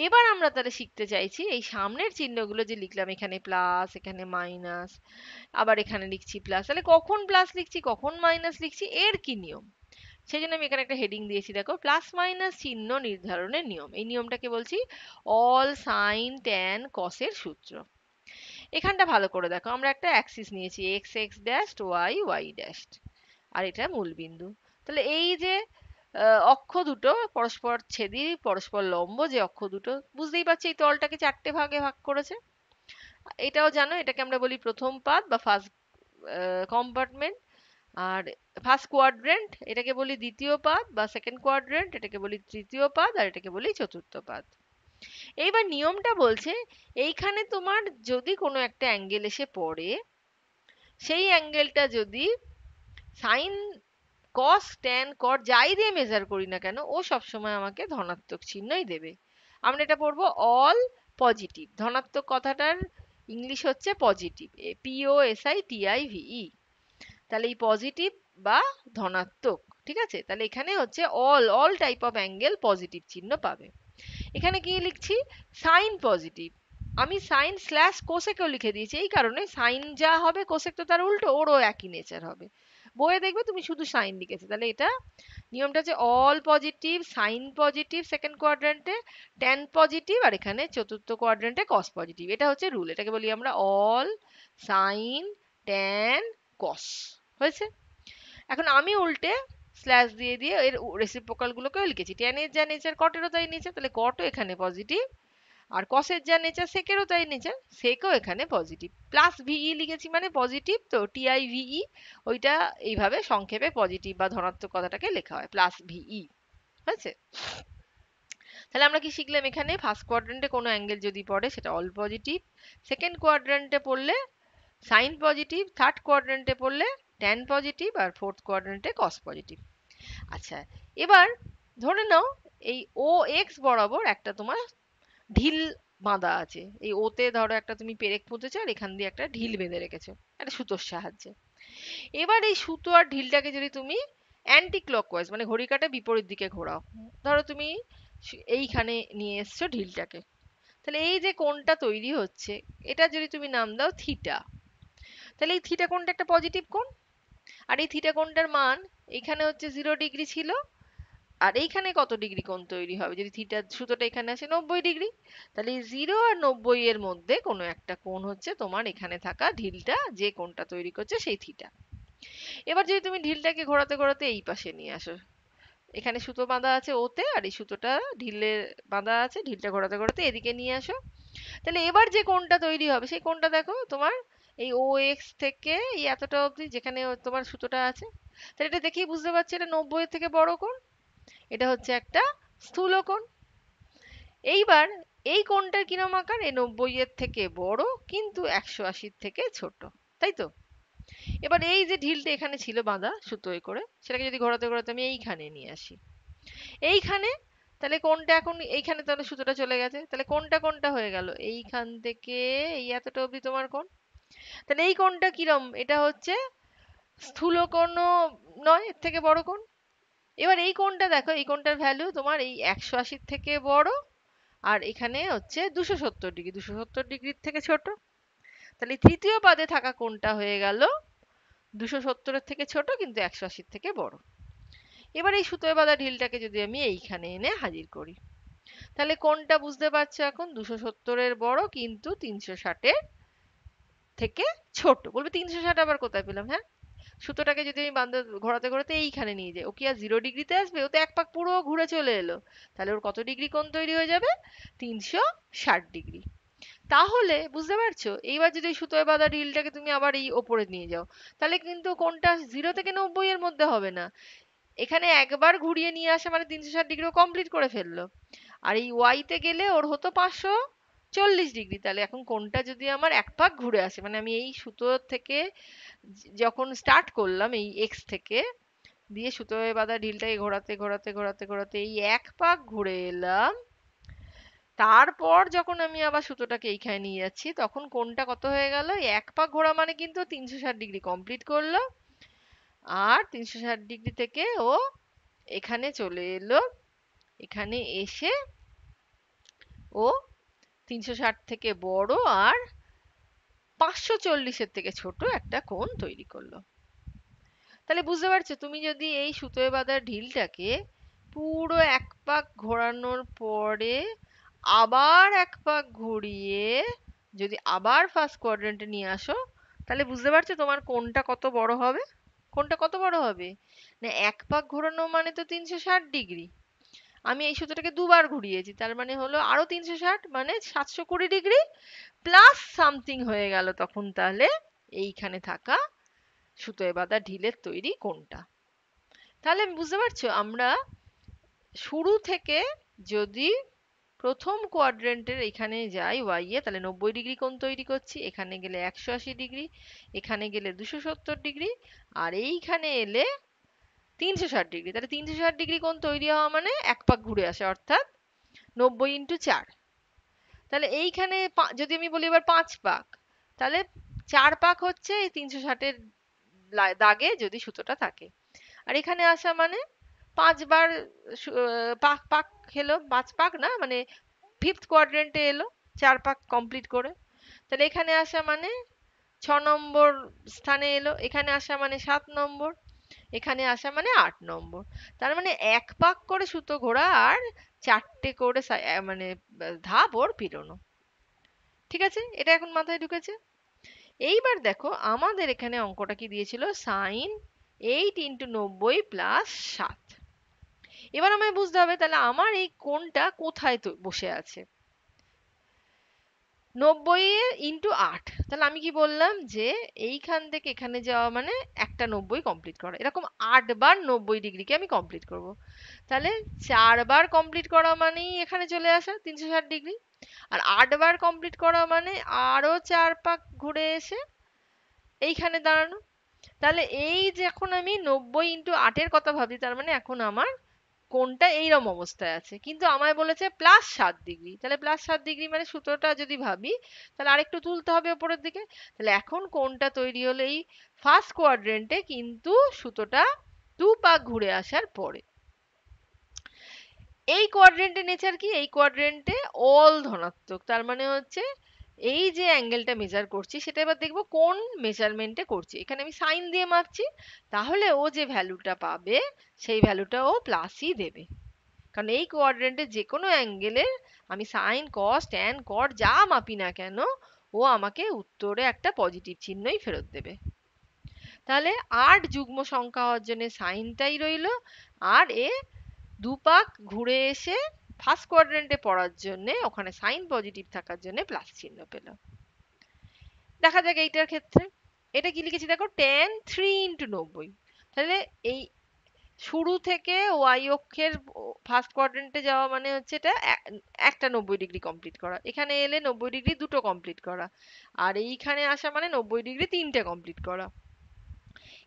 এবার আমরা তাহলে শিখতে চাইছি এই সামনের চিহ্নগুলো যে লিখলাম, এখানে প্লাস এখানে মাইনাস, আবার এখানে লিখছি প্লাস, তাহলে কখন প্লাস লিখছি কখন মাইনাস লিখছি এর কি নিয়ম। সেই জন্য আমি এখানে একটা হেডিং দিয়েছি দেখো, প্লাস মাইনাস চিহ্ন নির্ধারণের নিয়ম। এই নিয়মটাকে বলছি অল সাইন ট্যান কসের সূত্র। এখানটা ভালো করে দেখো, আমরা একটা অ্যাক্সিস নিয়েছি, x x dash y y dash, আর এটা মূল বিন্দু। তাহলে এই যে অক্ষ দুটো পরস্পর ছেদি পরস্পর লম্ব যে অক্ষ দুটো, বুঝতেই পারছি এই তলটাকে 4টে ভাগে ভাগ করেছে। এটাও জানো, এটাকে আমরা বলি প্রথম পাদ বা ফার্স্ট কম্পার্টমেন্ট। আর ফার্স্ট কোয়াড্রেন্ট এটাকে বলি দ্বিতীয় পাদ, বা সেকেন্ড কোয়াড্রেন্ট এটাকে বলি তৃতীয় পাদ, আর এটাকে বলি চতুর্থ পাদ। এইবার নিয়মটা বলছে, এইখানে তোমার যদি কোনো একটা অ্যাঙ্গেল এসে পড়ে, সেই অ্যাঙ্গেলটা যদি সাইন কস ট্যান কট যাই দিয়ে মেজার করি না কেন, ও সবসময় আমাকে ধনাত্মক চিহ্নই দেবে। আমরা এটা পড়বো অল পজিটিভ। ধনাত্মক কথাটার ইংলিশ হচ্ছে পজিটিভ, POSITIVE। তাহলে এই পজিটিভ বা ধনাত্মক, ঠিক আছে, তাহলে এখানে হচ্ছে all all type of angle positive চিহ্ন পাবে। এখানে কি লিখছি, সাইন পজিটিভ, আমি সাইন স্ল্যাশ কোসেকেও লিখে দিয়েছি, এই কারণে সাইন যা হবে কোসেক তো তার উল্টো, ওরও একই নেচার হবে। বইয়ে দেখবে তুমি শুধু সাইন লিখেছে, তাহলে এটা নিয়মটা হচ্ছে all positive, sine positive second কোয়াড্রেন্টে, ট্যান পজিটিভ, আর এখানে চতুর্থ কোয়াড্রেন্টে কস পজিটিভ। এটা হচ্ছে রুল, এটাকে বলি আমরা অল সাইন ট্যান কস। হয়েছে? এখন আমি উল্টে স্ল্যাশ দিয়ে দিয়ে এর রেসিপ্রোকাল গুলোকেও লিখেছি, ট্যানের যা নেচার কটেরও তাই নেচার, তাহলে কটও এখানে পজিটিভ, আর কসের যা নেচার সেকেরও তাই নেচার, সেকও এখানে পজিটিভ। প্লাস ভিই লিখেছি মানে পজিটিভ, তো TIVE, ওইটা এইভাবে সংক্ষেপে পজিটিভ বা ধনাত্মক কথাটাকে লেখা হয় প্লাস ভিই। হয়েছে? তাহলে আমরা কি শিখলাম, এখানে ফার্স্ট কোয়াড্রেন্টে কোনো অ্যাঙ্গেল যদি পড়ে সেটা অল পজিটিভ, সেকেন্ড কোয়াড্রেন্টে পড়লে সাইন পজিটিভ, থার্ড কোয়াড্রেন্টে পড়লে ট্যান পজিটিভ, আর ফোর্থ কোয়াড্রেন্টে কস পজিটিভ। আচ্ছা, এবার ধরে নাও এই OX বরাবর একটা তোমার ঢিল বাঁধা আছে, এই ওতে ধরো একটা তুমি পেরেক পুঁতেছো, আর এখান দিয়ে একটা ঢিল বেঁধে রেখেছো একটা সুতোর সাহায্যে। এবার এই সুতো আর ঢিলটাকে যদি তুমি অ্যান্টি ক্লকওয়াইজ মানে ঘড়ির কাঁটার বিপরীত দিকে ঘোরাও, ধরো তুমি এইখানে নিয়ে এসছো ঢিলটাকে, তাহলে এই যে কোণটা তৈরি হচ্ছে, এটা যদি তুমি নাম দাও থিটা, তাহলে এই থিটা কোণটা একটা পজিটিভ কোণ। আর এই থিটা কোণটার মান এখানে হচ্ছে 0 ডিগ্রি ছিল, আর এইখানে কত ডিগ্রি কোণ তৈরি হবে, যদি থিটা সুতোটা এখানে আসে 90 ডিগ্রি, তাহলে এই 0 আর 90 এর মধ্যে কোনো একটা কোণ হচ্ছে তোমার এখানে থাকা ঢিলটা যে কোণটা তৈরি করছে সেই থিটা। এবার যদি তুমি ঢিলটাকে ঘোরাতে ঘোরাতে এই পাশে নিয়ে আসো, এখানে সুতো বাঁধা আছে ওতে, আর এই সুতোটা ঢিলে বাঁধা আছে, ঢিলটা ঘোরাতে ঘোরাতে এদিকে নিয়ে আসো, তাহলে এবার যে কোণটা তৈরি হবে সেই কোণটা দেখো তোমার এই OX থেকে এই এতটা অবধি যেখানে তোমার সুতোটা আছে, তাহলে এটা দেখেই বুঝতে পারছি এটা 90 এর থেকে বড় কোণ, এটা হচ্ছে একটা স্থূলকোণ। এইবার এই কোণটার কিরম আকার? এই 90 এর থেকে বড় কিন্তু 180 থেকে ছোট, তাই তো? এবার এই যে ঢিলটা এখানে ছিল বাঁধা সুতোয় করে, সেটাকে যদি ঘোরাতে ঘোরাতে আমি এইখানে নিয়ে আসি, এইখানে, তাহলে কোনটা এখন এইখানে, তাহলে সুতোটা চলে গেছে, তাহলে কোনটা কোনটা হয়ে গেল, এইখান থেকে এই এতটা অবধি তোমার কোণ। তাহলে এই কোণটা কিরম? এটা হচ্ছে স্থূল কোণও নয়, এর থেকে বড় কোণ। এবার এই কোণটা দেখো, এই কোণটার ভ্যালু তোমার এই 180 থেকে বড়, আর এখানে হচ্ছে 270 ডিগ্রি, 270 ডিগ্রির থেকে ছোট। তাহলে তৃতীয় পাদে থাকা কোণটা হয়ে গেল 270-এর থেকে ছোট কিন্তু 180-র থেকে বড়। এবার এই সুতোয় বাঁধা ঢিলটাকে যদি আমি এইখানে এনে হাজির করি, তাহলে কোনটা বুঝতে পারছো এখন? 270-এর বড় কিন্তু 360-এর থেকে ছোট। বলবে 360 আবার কোথায় পেলাম? হ্যাঁ, সুতোটাকে যদি আমি বাঁধতে ঘোরাতে ঘোরাতে এইখানে নিয়ে যাই, ও কি আর 0 ডিগ্রিতে আসবে? ও তো এক পাক পুরো ঘুরে চলে এলো। তাহলে ওর কত ডিগ্রি কোণ তৈরি হয়ে যাবে? 360 ডিগ্রি। তাহলে বুঝতে পারছো, এইবার যদি ওই সুতোয় বাঁধা রিলটাকে তুমি আবার এই ওপরে নিয়ে যাও, তাহলে কিন্তু কোণটা 0 থেকে 90 এর মধ্যে হবে না। এখানে একবার ঘুরিয়ে নিয়ে আসা মানে 360 ডিগ্রি কমপ্লিট করে ফেললো। আর এই ওয়াইতে গেলে ওর হতো 540 ডিগ্রি। তাহলে এখন কোণটা যদি আমার এক পাক ঘুরে আসে, মানে আমি এই সুতো থেকে যখন স্টার্ট করলাম এই এক্স থেকে, দিয়ে সুতোয় বাঁধা ঢিলটাকে ঘোরাতে ঘোরাতে ঘোরাতে ঘোরাতে এই এক পাক ঘুরে এলাম, তারপর যখন আমি আবার সুতোটাকে এইখানে নিয়ে যাচ্ছি, তখন কোণটা কত হয়ে গেল? এক পাক ঘোরা মানে কিন্তু 360 ডিগ্রি কমপ্লিট করলো। আর 360 ডিগ্রি থেকে ও এখানে চলে এলো, এখানে এসে ও 360 থেকে বড় আর 540-এর থেকে ছোট একটা কোণ তৈরি করলো। তাহলে বুঝতে পারছো, তুমি যদি এই সুতোয় বাঁধা ঢিলটাকে পুরো এক পাক ঘোরানোর পরে আবার এক পাক ঘুরিয়ে যদি আবার ফার্স্ট কোয়াড্রেন্টে নিয়ে আসো, তাহলে বুঝতে পারছো তোমার কোণটা কত বড় হবে? কোণটা কত বড় হবে? না, এক পাক ঘোরানো মানে তো 360 ডিগ্রি। আমি এই সুতোটাকে দুবার ঘুরিয়েছি, তার মানে হলো আরো 360, মানে 720 ডিগ্রি প্লাস সামথিং হয়ে গেল তখন তাহলে এইখানে থাকা সুতোয় বাঁধা ঢিলের তৈরি কোণটা। তাহলে বুঝতে পারছো, আমরা শুরু থেকে যদি প্রথম কোয়াড্রেন্টের এখানে যাই ওয়াই এ, তাহলে 90 ডিগ্রি কোণ তৈরি করছি, এখানে গেলে 180 ডিগ্রি, এখানে গেলে 270 ডিগ্রি, আর এইখানে এলে 360 ডিগ্রি। তাহলে 360 ডিগ্রি কোণ তৈরি হওয়া মানে এক পাক ঘুরে আসে, অর্থাৎ 90 × 4। তাহলে এইখানে যদি আমি বলি এবার 5 পাক, তাহলে 4 পাক হচ্ছে এই 360-এর দাগে যদি সুতোটা থাকে। আর এখানে আসা মানে 5 বার পাক পাক খেলো, 5 পাক না মানে ফিফথ কোয়াড্রেন্টে এলো 4 পাক কমপ্লিট করে। তাহলে এখানে আসা মানে 6 নম্বর স্থানে এলো, এখানে আসা মানে 7 নম্বর, এখানে আসা মানে 8 নম্বর। তার মানে এক পাক করে সুতো ঘোরা আর 4টে করে মানে ধাপ ওর পেরোনো। ঠিক আছে, এটা এখন মাথায় ঢুকেছে? এইবার দেখো আমাদের এখানে অঙ্কটা কি দিয়েছিল, সাইন 8 × 90 + 7। এবার আমায় বুঝতে হবে তাহলে আমার এই কোণটা কোথায় তো বসে আছে। 90 × 8, তাহলে আমি কি বললাম যে এইখান থেকে এখানে যাওয়া মানে একটা 90 কমপ্লিট করা, এরকম 8 বার 90 ডিগ্রিকে আমি কমপ্লিট করব। তাহলে 4 বার কমপ্লিট করা মানেই এখানে চলে আসা 360 ডিগ্রি, আর 8 বার কমপ্লিট করা মানে আরো 4 পাক ঘুরে এসে এইখানে দাঁড়ানো। তাহলে এই যে এখন আমি 90 × 8-এর কথা ভাবছি, তার মানে এখন আমার কোণটা এইরকম অবস্থায় আছে, কিন্তু আমায় বলেছে +7 ডিগ্রি। তাহলে +7 ডিগ্রি মানে সুতোটা যদি ভাবি তাহলে আরেকটু তুলতে হবে উপরের দিকে। তাহলে এখন কোণটা তৈরি হলো এই ফার্স্ট কোয়াড্রেন্টে, কিন্তু সুতোটা 2 পাক ঘুরে আসার পরে। এই কোয়াড্রেন্টে নেচার কি? এই কোয়াড্রেন্টে অল ধনাত্মক, তার মানে হচ্ছে এই যে অ্যাঙ্গেলটা মেজার করছি সেটা এবার দেখবো কোন মেজারমেন্টে করছি। এখানে আমি সাইন দিয়ে মাপছি, তাহলে ও যে ভ্যালুটা পাবে সেই ভ্যালুটা ও প্লাসই দেবে, কারণ এই কোয়াড্রেন্টে যে কোনো অ্যাঙ্গেলের আমি সাইন কস ট্যান কট যা মাপি না কেন, ও আমাকে উত্তরে একটা পজিটিভ চিহ্নই ফেরত দেবে। তাহলে 8 যুগ্ম সংখ্যা হওয়ার জন্য সাইনটাই রইলো, আর এ 2 পাক ঘুরে এসে ফার্স্ট কোয়াড্রেন্টে পড়ার জন্য ওখানে সাইন পজিটিভ থাকার জন্য প্লাস চিহ্ন পেল। দেখা যাক এইটার ক্ষেত্রে এটা কি লিখেছি দেখো, tan 3 × 90। তাহলে এই শুরু থেকে ওয়াই অক্ষের ফার্স্ট কোয়াড্রেন্টে যাওয়া মানে হচ্ছে এটা একটা 90 ডিগ্রি কমপ্লিট করা, এখানে এলে 90 ডিগ্রি দুটো কমপ্লিট করা, আর এইখানে আসা মানে 90 ডিগ্রি তিনটে কমপ্লিট করা।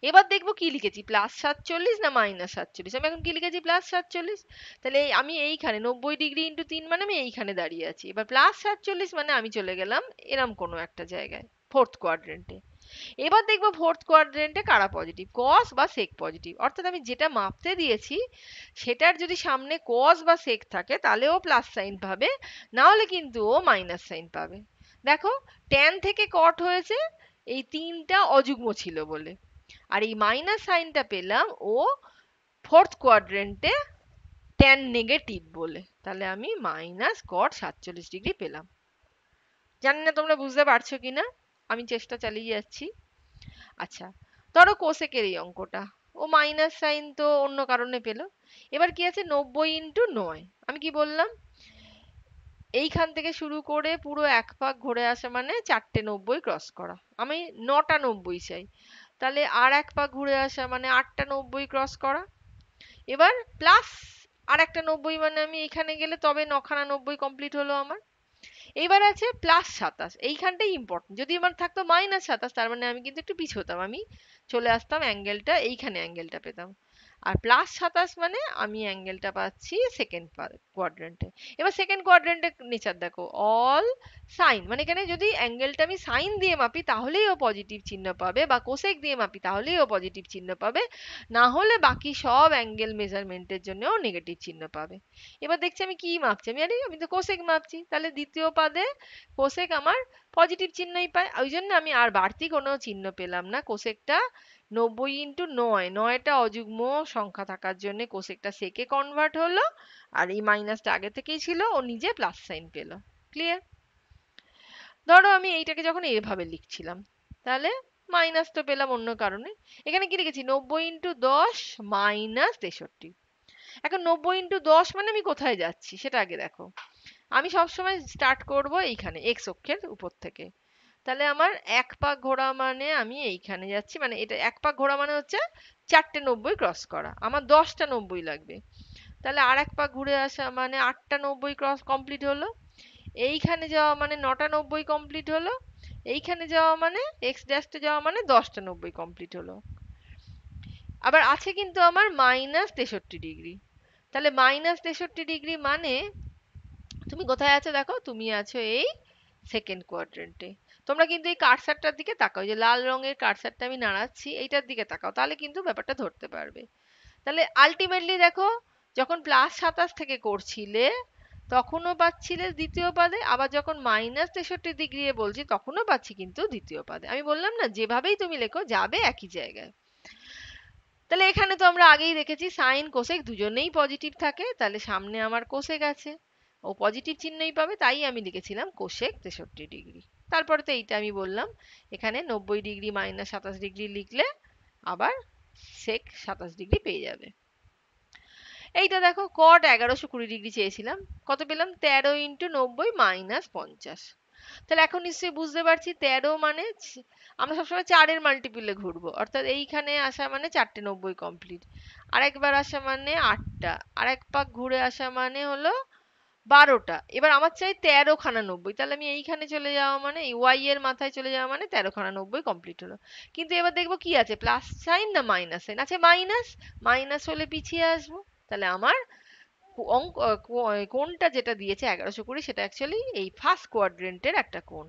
এবার দেখবো কি লিখেছি, +47 না -47। আমি এখন কি লিখেছি, +47। তাহলে আমি এইখানে 90 ডিগ্রি ইন্টু 3 মানে আমি এইখানে দাঁড়িয়ে আছি। এবার +47 মানে আমি চলে গেলাম এরম কোনো একটা জায়গায়, ফোর্থ কোয়াড্রেন্টে। এবার দেখবো ফোর্থ কোয়াড্রেন্টে কারা পজিটিভ, কস বা সেক পজিটিভ। অর্থাৎ আমি যেটা মাপতে দিয়েছি সেটার যদি সামনে কস বা সেক থাকে তাহলে ও প্লাস সাইন পাবে, না হলে কিন্তু ও মাইনাস সাইন পাবে। দেখো, ট্যান থেকে কট হয়েছে এই তিনটা অযুগ্ম ছিল বলে, আর এই মাইনাস সাইনটা পেলাম ও ফোর্থ কোয়াড্রেন্টে ট্যান নেগেটিভ বলে। তাহলে আমি -cot 47 ডিগ্রি পেলাম। জানি না তোমরা বুঝতে পারছো কিনা, আমি চেষ্টা চালিয়ে যাচ্ছি। আচ্ছা, ধরো কোসেকের এই অঙ্কটা, ও মাইনাস সাইন তো অন্য কারণে পেলো। এবার কি আছে, 90 × 9। আমি কি বললাম, এইখান থেকে শুরু করে পুরো এক পাক ঘুরে আসা মানে 4টে 90 ক্রস করা। আমি 9টা 90 চাই, তাহলে আর এক পাক ঘুরে আসা মানে 8টা 90 ক্রস করা। এবার প্লাস আর একটা 90 মানে আমি এখানে গেলে তবে 9খানা 90 কমপ্লিট হলো আমার। এইবার আছে +27, এইখানটাই ইম্পর্টেন্ট। যদি আমার থাকতো -27 তার মানে আমি কিন্তু একটু পিছোতাম, আমি চলে আসতাম অ্যাঙ্গেলটা এইখানে, অ্যাঙ্গেলটা পেতাম। আর +27 মানে আমি অ্যাঙ্গেলটা পাচ্ছি সেকেন্ড কোয়াড্রেন্টে। এবার সেকেন্ড কোয়াড্রেন্টের নেচার দেখো, অল সাইন, মানে এখানে যদি অ্যাঙ্গেলটা আমি সাইন দিয়ে মাপি তাহলেই ও পজিটিভ চিহ্ন পাবে, বা কোসেক দিয়ে মাপি তাহলেই ও পজিটিভ চিহ্ন পাবে, না হলে বাকি সব অ্যাঙ্গেল মেজারমেন্টের জন্য ও নেগেটিভ চিহ্ন পাবে। এবার দেখছি আমি কি মাপছি, আমি তো কোসেক মাপছি, তাহলে দ্বিতীয় পাদে কোসেক আমার পজিটিভ চিহ্নই পায়, ওই জন্য আমি আর বাড়তি কোনো চিহ্ন পেলাম না। কোসেকটা 90 × 9, 9টা অযুগ্ম সংখ্যা থাকার জন্য কোসেকটা সেকে কনভার্ট হলো, আর এই মাইনাসটা আগে থেকেই ছিল, ও নিজে প্লাস সাইন পেলো। ক্লিয়ার? ধরো আমি এইটাকে যখন এভাবে লিখছিলাম, তাহলে মাইনাস তো পেলাম অন্য কারণে। এখানে কি লিখেছি, 90 × 10 -63। এখন 90 × 10 মানে আমি কোথায় যাচ্ছি সেটা আগে দেখো। আমি সবসময় স্টার্ট করব এইখানে এক্স অক্ষের উপর থেকে। তাহলে আমার এক পাক ঘোরা মানে আমি এইখানে যাচ্ছি, মানে এটা এক পাক ঘোরা মানে হচ্ছে 4টে 90 ক্রস করা, আমার 10টা 90 লাগবে। তাহলে আর এক পাক ঘুরে আসা মানে 8টা 90 ক্রস কমপ্লিট হলো। এইখানে যাওয়া মানে 9টা 90 কমপ্লিট হলো। এইখানে যাওয়া মানে এক্স ড্যাশে যাওয়া মানে 10টা 90 কমপ্লিট হলো। আবার আছে কিন্তু আমার -63 ডিগ্রি। তাহলে -63 ডিগ্রি মানে তুমি কোথায় আছো দেখো, তুমি আছো এই সেকেন্ড কোয়াড্রেন্টে। তোমরা কিন্তু এই কার্সারটার দিকে তাকাও, যে লাল রঙের কার্সারটা আমি নাড়াচ্ছি এইটার দিকে তাকাও, তাহলে কিন্তু ব্যাপারটা ধরতে পারবে। তাহলে আলটিমেটলি দেখো, যখন +27 থেকে করছিলে তখনও পাচ্ছিলে দ্বিতীয় পাদে, আবার যখন -63 ডিগ্রি বলছি তখনও পাচ্ছি কিন্তু দ্বিতীয় পাদে। আমি বললাম না, যেভাবেই তুমি লেখো যাবে একই জায়গায়। তাহলে এখানে তো আমরা আগেই দেখেছি সাইন কোসেক দুজনেই পজিটিভ থাকে, তাহলে সামনে আমার কোসেক আছে, ও পজিটিভ চিহ্নই পাবে, তাই আমি লিখেছিলাম কোসেক 63 ডিগ্রি। তারপরে তো এইটা আমি বললাম, এখানে 90 ডিগ্রি -27 ডিগ্রি লিখলে আবার সেক 27 ডিগ্রি পেয়ে যাবে। এইটা দেখো, কট 1120 ডিগ্রি চেয়েছিলাম, কত পেলাম, 13 × 90 -50। তাহলে এখন নিশ্চয়ই বুঝতে পারছি 13 মানে আমরা সবসময় 4-এর মাল্টিপিলে ঘুরবো, অর্থাৎ এইখানে আসা মানে 4টে 90 কমপ্লিট, আরেকবার আসা মানে 8টা, আরেক পাক ঘুরে আসা মানে হলো 12টা। এবার আমার চাই 13খানা 90, তাহলে আমি এইখানে চলে যাওয়া মানে এই ওয়াই এর মাথায় চলে যাওয়া মানে 13খানা 90 কমপ্লিট হলো। কিন্তু এবার দেখবো কি আছে, প্লাস সাইন না মাইনাস সাইন আছে, মাইনাস, মাইনাস হলে পিছিয়ে আসবো। তাহলে আমার অঙ্ক কোণটা যেটা দিয়েছে 1120 সেটা অ্যাকচুয়ালি এই ফার্স্ট কোয়াড্রেন্টের একটা কোণ।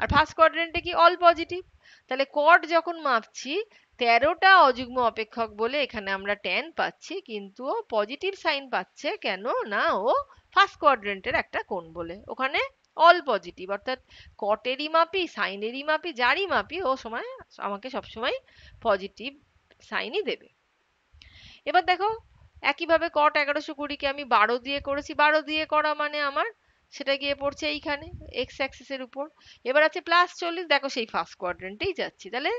আর ফার্স্ট কোয়াড্রেন্টে কি অল পজিটিভ, তাহলে কট যখন মাপছি 13টা অযুগ্ম অপেক্ষক বলে এখানে আমরা ট্যান পাচ্ছি, কিন্তু ও পজিটিভ সাইন পাচ্ছে কেন না, ও ফার্স্ট কোয়াড্রেন্টের একটা কোণ বলে, ওখানে অল পজিটিভ, অর্থাৎ কটেরই মাপি সাইনেরই মাপি যারই মাপি ও সময় আমাকে সবসময় পজিটিভ সাইনই দেবে। এবার দেখো, একইভাবে কট 1120কে আমি 12 দিয়ে করেছি, 12 দিয়ে করা মানে আমার সেটা গিয়ে পড়ছে এইখানে এক্স অ্যাক্সিসের উপর। এবার আছে +40, দেখো সেই ফার্স্ট কোয়াড্রেন্টেই যাচ্ছি। তাহলে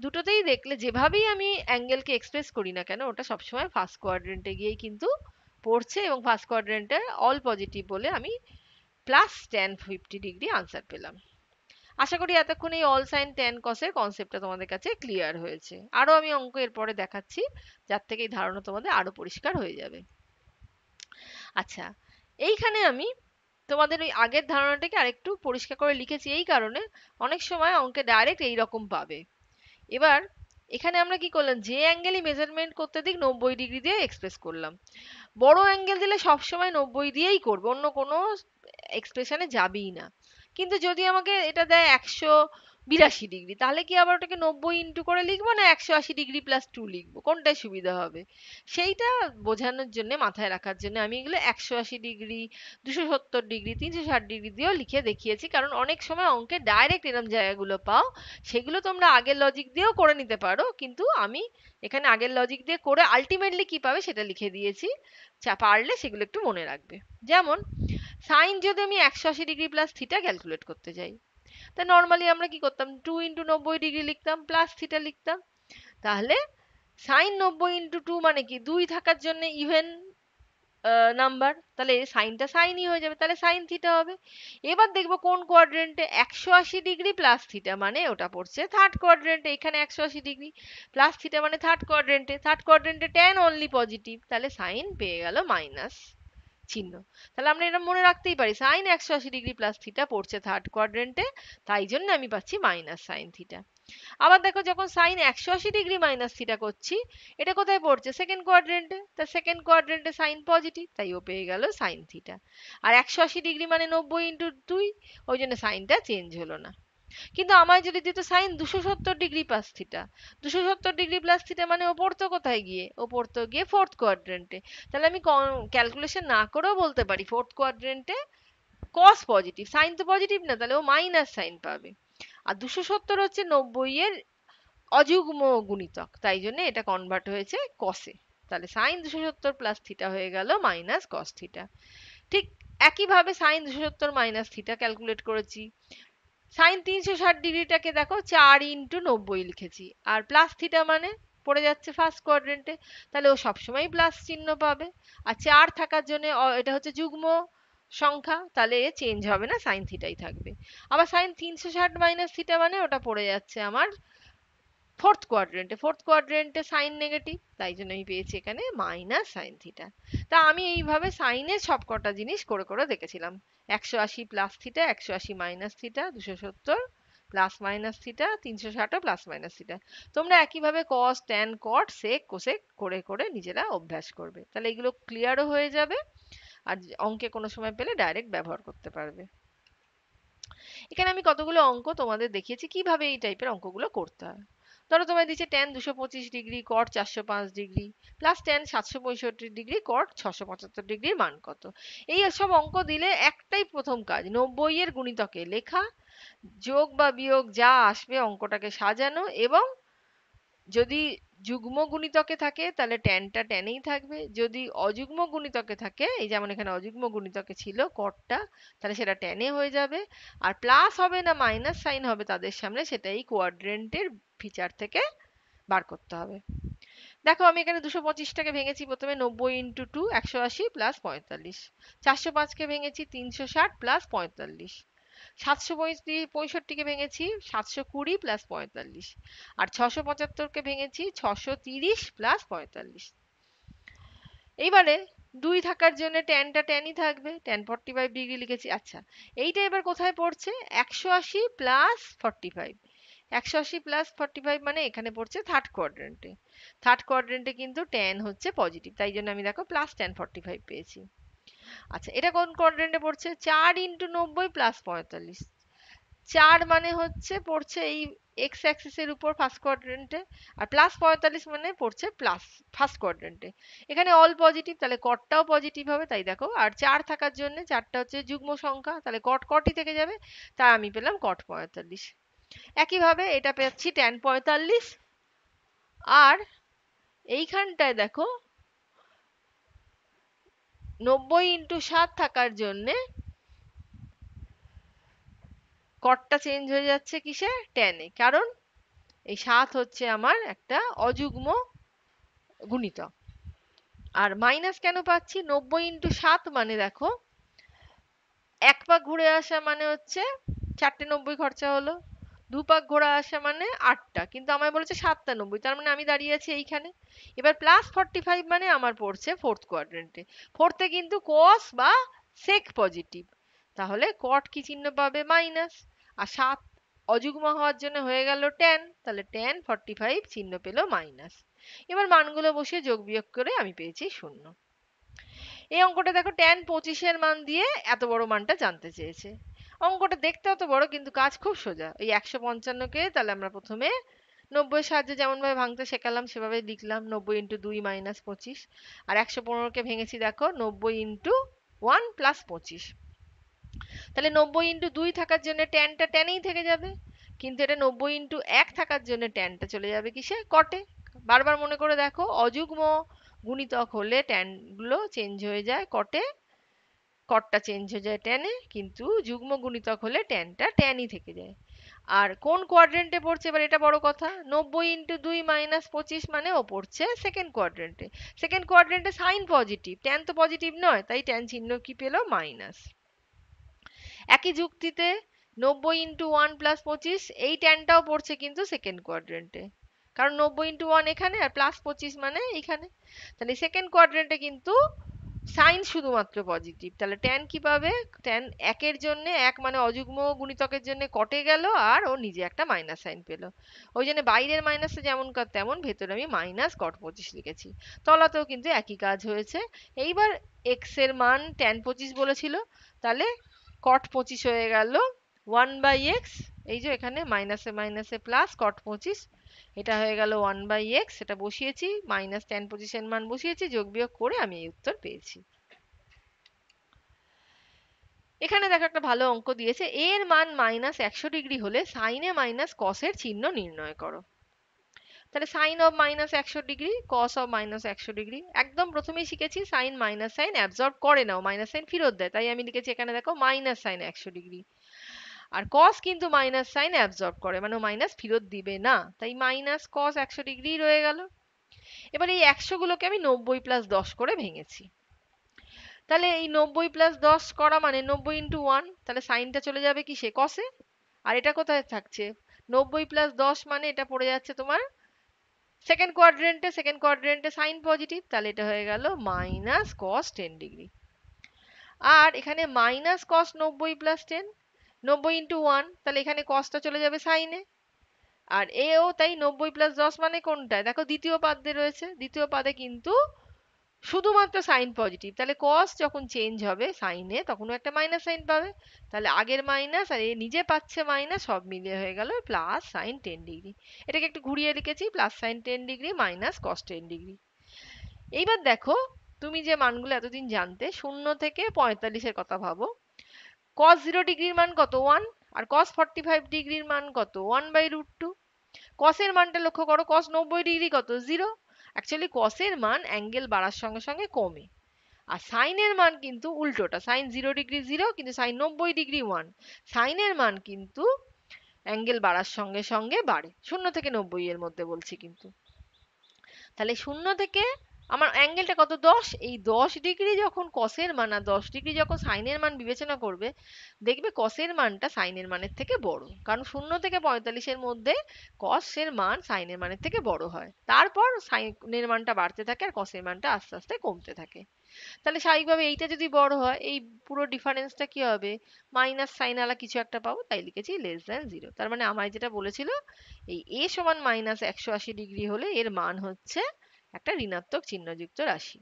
দুটোতেই দেখলে যেভাবেই আমি অ্যাঙ্গেলকে এক্সপ্রেস করি না কেন ওটা সবসময় ফার্স্ট কোয়াড্রেন্টে গিয়েই কিন্তু পড়ছে, এবং ফার্স্ট কোয়াড্রেন্টে অল পজিটিভ বলে আমি +tan 50 ডিগ্রি আনসার পেলাম। আশা করি এতক্ষণ এই অল সাইন ট্যান কসের কনসেপ্টটা তোমাদের কাছে ক্লিয়ার হয়েছে। আরো আমি অঙ্ক এরপরে দেখাচ্ছি, যার থেকে এই ধারণা তোমাদের আরো পরিষ্কার হয়ে যাবে। আচ্ছা, এইখানে আমি তোমাদের ওই আগের ধারণাটাকে আরেকটু পরিষ্কার করে লিখেছি এই কারণে, অনেক সময় অঙ্কে ডাইরেক্ট এইরকম পাবে। এবার এখানে আমরা কি করলাম, যে অ্যাঙ্গেলই মেজারমেন্ট করতে দিক 90 ডিগ্রি দিয়ে এক্সপ্রেস করলাম। বড় অ্যাঙ্গেল দিলে সবসময় 90 দিয়েই করবে, অন্য কোনো এক্সপ্রেশনে যাবেই না। কিন্তু যদি আমাকে এটা দেয় 182 ডিগ্রি, তাহলে কি আবার ওটাকে 90 ইন্টু করে লিখবো, না 180 ডিগ্রি প্লাস 2 লিখবো, কোনটায় সুবিধা হবে? সেইটা বোঝানোর জন্য, মাথায় রাখার জন্য আমি এগুলো 180 ডিগ্রি, 270 ডিগ্রি, 360 ডিগ্রি দিয়েও লিখে দেখিয়েছি। কারণ অনেক সময় অঙ্কে ডাইরেক্ট এরম জায়গাগুলো পাও, সেগুলো তোমরা আগের লজিক দিয়েও করে নিতে পারো, কিন্তু আমি এখানে আগের লজিক দিয়ে করে আলটিমেটলি কি পাবে সেটা লিখে দিয়েছি। পারলে সেগুলো একটু মনে রাখবে। যেমন সাইন যদি আমি 180 ডিগ্রি প্লাস থিটা ক্যালকুলেট করতে যাই, তা নর্মালি আমরা কি করতাম, 2 × 90 ডিগ্রি লিখতাম, প্লাস থিটা লিখতাম। তাহলে সাইন 90 × 2 মানে কি, 2 থাকার জন্য ইভেন নাম্বার, তাহলে সাইনটা সাইনই হয়ে যাবে, তাহলে সাইন থিটা হবে। এবার দেখবো কোন কোয়াড্রেন্টে, 180 ডিগ্রি প্লাস থিটা মানে ওটা পড়ছে থার্ড কোয়াড্রেন্টে। এখানে 180 ডিগ্রি প্লাস থিটা মানে থার্ড কোয়াড্রেন্টে, থার্ড কোয়াড্রেন্টে ট্যান অনলি পজিটিভ, তাহলে সাইন পেয়ে গেল মাইনাস চিহ্ন। তাহলে আমরা এটা মনে রাখতেই পারি, সাইন 180 ডিগ্রি প্লাস থিটা পড়ছে থার্ড কোয়াড্রেন্টে, তাই জন্য আমি পাচ্ছি মাইনাস সাইন থিটা। আবার দেখো, যখন সাইন 180 ডিগ্রি মাইনাস থিটা করছি, এটা কোথায় পড়ছে, সেকেন্ড কোয়াড্রেন্টে, তা সেকেন্ড কোয়াড্রেন্টে সাইন পজিটিভ, তাই ও পেয়ে গেল সাইন থিটা। আর 180 ডিগ্রি মানে 90 × 2, ওই জন্য সাইনটা চেঞ্জ হলো না। কিন্তু আমার যদি দিত sine 270 degree plus theta, 270 degree plus theta মানে ও পড়তো কোথায় গিয়ে, ও পড়তো গিয়ে ফোর্থ কোয়াড্রেন্টে, তাহলে আমি ক্যালকুলেশন না করেও বলতে পারি ফোর্থ কোয়াড্রেন্টে কস পজিটিভ, সাইন তো পজিটিভ না, তাহলে ও মাইনাস সাইন পাবে। আর 270 হচ্ছে 90 এর অযুগ্ম গুণিতক, তাই জন্য এটা কনভার্ট হয়েছে কসে, তাহলে সাইন 270 প্লাস থিটা হয়ে গেল মাইনাস কস থিটা। ঠিক একইভাবে সাইন 270 মাইনাস থিটা ক্যালকুলেট করেছি। সাইন 360 ডিগ্রিটাকে দেখো 4 × 90 লিখেছি, আর প্লাস থিটা মানে পড়ে যাচ্ছে ফার্স্ট কোয়াড্রেন্টে, তাহলে ও সবসময় প্লাস চিহ্ন পাবে। আর 4 থাকার জন্য এটা হচ্ছে যুগ্ম সংখ্যা, তাহলে চেঞ্জ হবে না, সাইন থিটাই থাকবে। আবার সাইন 360 মাইনাস থিটা মানে ওটা পড়ে যাচ্ছে আমার ফোর্থ কোয়াড্রেন্টে, ফোর্থ কোয়াড্রেন্টে সাইন নেগেটিভ, তাই জন্য আমি পেয়েছি এখানে মাইনাস সাইন থিটা। তা আমি এইভাবে সাইনের সবকটা জিনিস করে করে দেখেছিলাম, 180 plus theta, 180 minus theta, 270 plus minus theta, 360 plus minus theta. তোমরা একইভাবে কস, ট্যান, কট, সেক, কোসেক করে করে নিজেরা অভ্যাস করবে, তাহলে এগুলো ক্লিয়ারও হয়ে যাবে, আর অঙ্কে কোনো সময় পেলে ডাইরেক্ট ব্যবহার করতে পারবে। এখানে আমি কতগুলো অঙ্ক তোমাদের দেখিয়েছি কিভাবে এই টাইপের অঙ্কগুলো করতে হয়। ধরো তোমায় দিচ্ছে ট্যান 225 ডিগ্রি, কট 405 ডিগ্রি, প্লাস ট্যান 765 ডিগ্রি, কট 675 ডিগ্রির মান কত। এই সব অঙ্ক দিলে একটাই প্রথম কাজ, 90 এর গুণিতকে লেখা, যোগ বা বিয়োগ যা আসবে অঙ্কটাকে সাজানো, এবং যদি যুগ্ম গুণিতকে থাকে তাহলে ট্যানটা ট্যানেই থাকবে, যদি অযুগ্ম গুণিতকে থাকে, এই যেমন এখানে অযুগ্ম গুণিতকে ছিল কটটা, তাহলে সেটা ট্যানে হয়ে যাবে। আর প্লাস হবে না মাইনাস সাইন হবে তাদের সামনে, সেটা এই কোয়াড্রেন্টের ফিচার থেকে বার করতে হবে। দেখো আমি এখানে 225টাকে ভেঙেছি প্রথমে 90 × 2, 180 প্লাস 45, 405কে ভেঙেছি 360 প্লাস 45, 765কে ভেঙেছি 720 প্লাস 45, আর 675কে ভেঙেছি 630 প্লাস 45। এইবারে 2 থাকার জন্য ট্যানটা ট্যানই থাকবে, ট্যান 45 ডিগ্রি লিখেছি। আচ্ছা, এইটা এবার কোথায় পড়ছে, 180 প্লাস 45, 180 প্লাস 45 মানে এখানে পড়ছে থার্ড কোয়াড্রেন্টে, থার্ড কোয়াড্রেন্টে কিন্তু ট্যান হচ্ছে পজিটিভ, তাই জন্য আমি দেখো প্লাস ট্যান 45 পেয়েছি। আচ্ছা, এটা কোন কোয়াড্রেন্টে পড়ছে, 4 × 90 প্লাস 45, 4 মানে হচ্ছে পড়ছে এই এক্স অ্যাক্সিসের উপর ফার্স্ট কোয়াড্রেন্টে, আর প্লাস 45 মানে পড়ছে প্লাস ফার্স্ট কোয়াড্রেন্টে। এখানে অল পজিটিভ, তাহলে কটটাও পজিটিভ হবে, তাই দেখো। আর 4 থাকার জন্য 4টা হচ্ছে যুগ্ম সংখ্যা, তাহলে কট কটই থেকে যাবে, তাই আমি পেলাম কট 45। একইভাবে এটা পেয়েছি ট্যান 45। আর এইখানটায় দেখো 90 × 7 থাকার জন্যে কটটা চেঞ্জ হয়ে যাচ্ছে কিসে, ট্যানে, কারণ এই 7 হচ্ছে আমার একটা অযুগ্ম গুণিতক। আর মাইনাস কেন পাচ্ছি, 90 × 7 মানে দেখো এক পাক ঘুরে আসা মানে হচ্ছে 4টে 90 খরচা হলো। দুপাক ঘোরা আসা মানে 8টা, কিন্তু আমায় বলেছে 7টা 90, তার মানে আমি দাঁড়িয়ে আছি এইখানে। এবার +45 মানে আমার পড়ছে ফোর্থ কোয়াড্রেন্টে। ফোর্থে কিন্তু কস বা সেক পজিটিভ, তাহলে কট কি চিহ্ন পাবে? মাইনাস। আর 7 অযুগ্ম হওয়ার জন্য হয়ে গেল ট্যান, তাহলে ট্যান 45 চিহ্ন পেল মাইনাস। এবার মানগুলো বসিয়ে যোগ বিয়োগ করে আমি পেয়েছি 0। এই অঙ্কটা দেখো ট্যান 25-এর মান দিয়ে এত বড় মানটা জানতে চেয়েছে। অঙ্কটা দেখতে অত বড়, কিন্তু কাজ খুব সোজা। এই 155কে তাহলে আমরা প্রথমে 90-এর সাহায্যে যেমন ভাবে ভাঙতে শেখালাম সেভাবে লিখলাম, 90 ইন্টু 2 মাইনাস 25। আর 115কে ভেঙেছি দেখো 90 ইন্টু 1 প্লাস 25। তাহলে 90 ইন্টু 2 থাকার জন্য ট্যানটা ট্যানেই থেকে যাবে, কিন্তু এটা 90 ইন্টু 1 থাকার জন্য ট্যানটা চলে যাবে কিসে? কটে। বারবার মনে করে দেখো, অযুগ্ম গুণিতক হলে ট্যান গুলো চেঞ্জ হয়ে যায় কটে, কটটা চেঞ্জ হয়ে যায় ট্যানে, কিন্তু যুগ্ম গুণিতক হলে ট্যানটা ট্যানই থেকে যায়। আর কোন কোয়াড্রেন্টে পড়ছে এবার এটা বড় কথা। 90 ইন্টু 2 মাইনাস 25 মানে ও পড়ছে সেকেন্ড কোয়াড্রেন্টে। সেকেন্ড কোয়াড্রেন্টে সাইন পজিটিভ, ট্যান তো পজিটিভ নয়, তাই ট্যান চিহ্ন কি পেল? মাইনাস। একই যুক্তিতে 90 ইন্টু 1 প্লাস 25, এই ট্যানটাও পড়ছে কিন্তু সেকেন্ড কোয়াড্রেন্টে, কারণ 90 ইন্টু 1 এখানে আর প্লাস 25 মানে এখানে। তাহলে সেকেন্ড কোয়াড্রেন্টে কিন্তু সাইন শুধুমাত্র পজিটিভ, তাহলে ট্যান কি পাবে? ট্যান একের জন্য, এক মানে অযুগ্ম গুণিতকের জন্য কটে গেল, আর ও নিজে একটা মাইনাস সাইন পেল। ওই জন্য বাইরের মাইনাসে যেমন কাজ তেমন, ভেতরে আমি মাইনাস কট 25 লিখেছি। তলাতেও কিন্তু একই কাজ হয়েছে। এইবার এক্স এর মান ট্যান 25 বলেছিল, তাহলে কট 25 হয়ে গেল 1/x। এই যে এখানে মাইনাসে মাইনাসে প্লাস কট 25, এটা হয়ে গেল 1/x, সেটা বসিয়েছি, মাইনাস ট্যান 25 এর মান বসিয়েছি, যোগ বিয়োগ করে আমি এই উত্তর পেয়েছি। এখানে দেখো একটা ভালো অঙ্ক দিয়েছে, এর মান মাইনাস 100 ডিগ্রি হলে সাইনে মাইনাস কসের চিহ্ন নির্ণয় করো। তাহলে sine of minus 100 degree, cos of minus 100 degree, একদম প্রথমেই শিখেছি সাইন মাইনাস সাইন অ্যাবজর্ব করে নাও, মাইনাস সাইন ফেরত দেয়, তাই আমি লিখেছি এখানে দেখো মাইনাস সাইন 100 ডিগ্রি। আর কস কিন্তু মাইনাস সাইন অ্যাবজর্ব করে, মানে মাইনাস ফেরত দিবে না, তাই মাইনাস কস 100 ডিগ্রি রয়ে গেল। এবার এই 100 গুলোকে আমি 90 প্লাস 10 করে ভেঙেছি। তাহলে এই 90 প্লাস 10 করা মানে 90 ইন্টু 1, তাহলে সাইনটা চলে যাবে কিসে? কসে। আর এটা কোথায় থাকছে? 90 প্লাস 10 মানে এটা পড়ে যাচ্ছে তোমার সেকেন্ড কোয়াড্রেন্টে, সেকেন্ড কোয়াড্রেন্টে সাইন পজিটিভ, তাহলে এটা হয়ে গেল মাইনাস কস 10 ডিগ্রি। আর এখানে মাইনাস কস 90 প্লাস 10, 90 ইন্টু 1, তাহলে এখানে কসটা চলে যাবে সাইনে। আর এও তাই 90 প্লাস 10 মানে কোনটায়? দেখো দ্বিতীয় পাদে রয়েছে, দ্বিতীয় পাদে কিন্তু শুধুমাত্র সাইন পজিটিভ, তাহলে কস যখন চেঞ্জ হবে সাইনে তখনও একটা মাইনাস সাইন পাবে, তাহলে আগের মাইনাস আর এ নিজে পাচ্ছে মাইনাস, সব মিলিয়ে হয়ে গেল প্লাস সাইন 10 ডিগ্রি। এটাকে একটু ঘুরিয়ে লিখেছি, plus sign 10 degree minus cos 10 degree. এইবার দেখো, তুমি যে মানগুলো এতদিন জানতে, 0 থেকে 45-এর কথা ভাবো। কস 0 ডিগ্রির মান কত? 1। আর কস 45 ডিগ্রির মান কত? 1/√2। কসের মানটা লক্ষ্য করো, কস 90 ডিগ্রি কত? 0। অ্যাকচুয়ালি কসের মান অ্যাঙ্গেল বাড়ার সঙ্গে সঙ্গে কমে, আর সাইনের মান কিন্তু উল্টোটা, সাইন 0 ডিগ্রি 0, কিন্তু সাইন 90 ডিগ্রি 1। সাইনের মান কিন্তু অ্যাঙ্গেল বাড়ার সঙ্গে সঙ্গে বাড়ে, 0 থেকে 90 এর মধ্যে বলছি কিন্তু। তাহলে 0 থেকে আমার অ্যাঙ্গেলটা কত? 10। এই 10 ডিগ্রি যখন কসের মান আর 10 ডিগ্রি যখন সাইনের মান বিবেচনা করবে, দেখবে কসের মানটা সাইনের মানের থেকে বড়, কারণ 0 থেকে 45-এর মধ্যে কসের মান সাইনের মানের থেকে বড় হয়, তারপর সাইনের মানটা বাড়তে থাকে আর কসের মানটা আস্তে আস্তে কমতে থাকে। তাহলে স্বাভাবিকভাবে এইটা যদি বড় হয়, এই পুরো ডিফারেন্সটা কি হবে? মাইনাস সাইন আলা কিছু একটা পাবো, তাই লিখেছি লেস দ্যান 0। তার মানে আমায় যেটা বলেছিল, এই এ সমান মাইনাস 180 ডিগ্রি হলে এর মান হচ্ছে একটা ঋণাত্মক চিহ্নযুক্ত রাশি।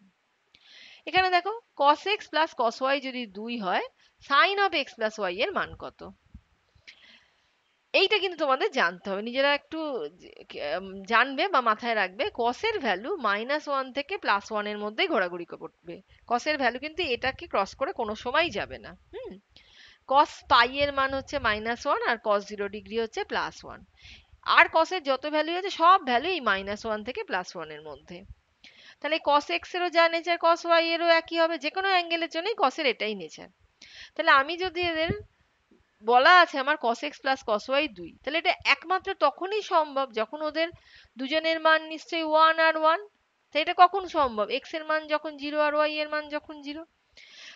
এখানে দেখো cos x plus cos y যদি 2 হয়, sine of x plus y এর মান কত? এইটা কিন্তু তোমাদের জানতে হবে, নিজেরা একটু জানবে বা মাথায় রাখবে। কসের ভ্যালু -1 থেকে +1 এর মধ্যেই ঘোরাঘুরি করবে। কসের ভ্যালু কিন্তু এটাকে ক্রস করে কোনো সময় যাবে না। কস পাই এর মান হচ্ছে -1 আর কস 0 ডিগ্রি হচ্ছে +1। আর কসের যত ভ্যালু আছে সব ভ্যালু এই -1 থেকে +1 এর মধ্যে। তাহলে cos x এরও যা নেচার cos y এরও একই হবে, যে কোনো অ্যাঙ্গেলের জন্যই কসের এটাই নেচার। তাহলে আমি যদি এদের বলা আছে আমার cos x plus cos y 2, তাহলে এটা একমাত্র তখনই সম্ভব যখন ওদের দুজনের মান নিশ্চয়ই 1 আর 1। তাই এটা কখন সম্ভব? x এর মান যখন 0 আর y এর মান যখন 0।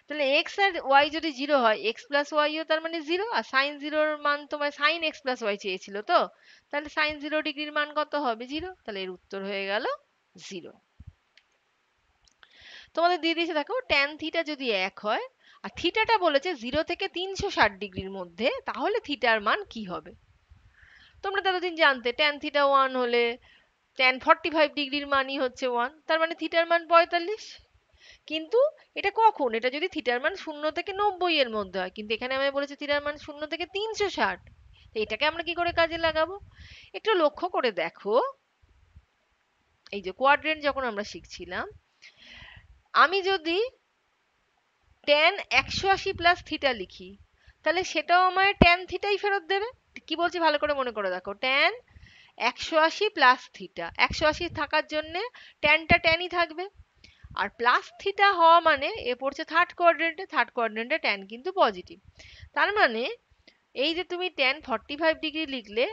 তাহলে এক্স আর ওয়াই যদি জিরো হয়, এক্স প্লাস ওয়াইও তার মানে জিরো, আর সাইন জিরোর মান তোমার সাইন এক্স প্লাস ওয়াই চেয়েছিল তো, তাহলে সাইন 0 ডিগ্রির মান কত হবে? জিরো। তাহলে এর উত্তর হয়ে গেল জিরো। তোমাদের দিয়ে দিয়েছে দেখো, ট্যান থিটা যদি 1 হয় আর থিটাটা বলেছে 0 থেকে 360 ডিগ্রির মধ্যে, তাহলে থিটার মান কি হবে? তোমরা তো এতদিন জানতে ট্যান থিটা 1 হলে ট্যান 45 ডিগ্রির মানই হচ্ছে 1, তার মানে থিটার মান 45। কিন্তু এটা কখন? এটা যদি থিটার মান 0 থেকে 90 এর মধ্যে হয়, কিন্তু এখানে আমি বলেছি থিটার মান 0 থেকে 360। তো এটাকে আমরা কি করে কাজে লাগাবো? একটু লক্ষ্য করে দেখো, এই যে কোয়াড্রেন্ট যখন আমরা শিখছিলাম, আমি যদি ট্যান 180 প্লাস থিটা লিখি, তাহলে সেটাও আমায় ট্যান থিটাই ফেরত দেবে। কি বলছি ভালো করে মনে করে দেখো, ট্যান 180 প্লাস থিটা, 180 থাকার জন্যে ট্যানটা ট্যানই থাকবে, আর প্লাস থিটা হওয়া মানে এ পড়ছে থার্ড কোয়াড্রেন্টে, থার্ড কোয়াড্রেন্টে ট্যান কিন্তু পজিটিভ। তার মানে এই যে তুমি ট্যান 45 ডিগ্রি লিখলে,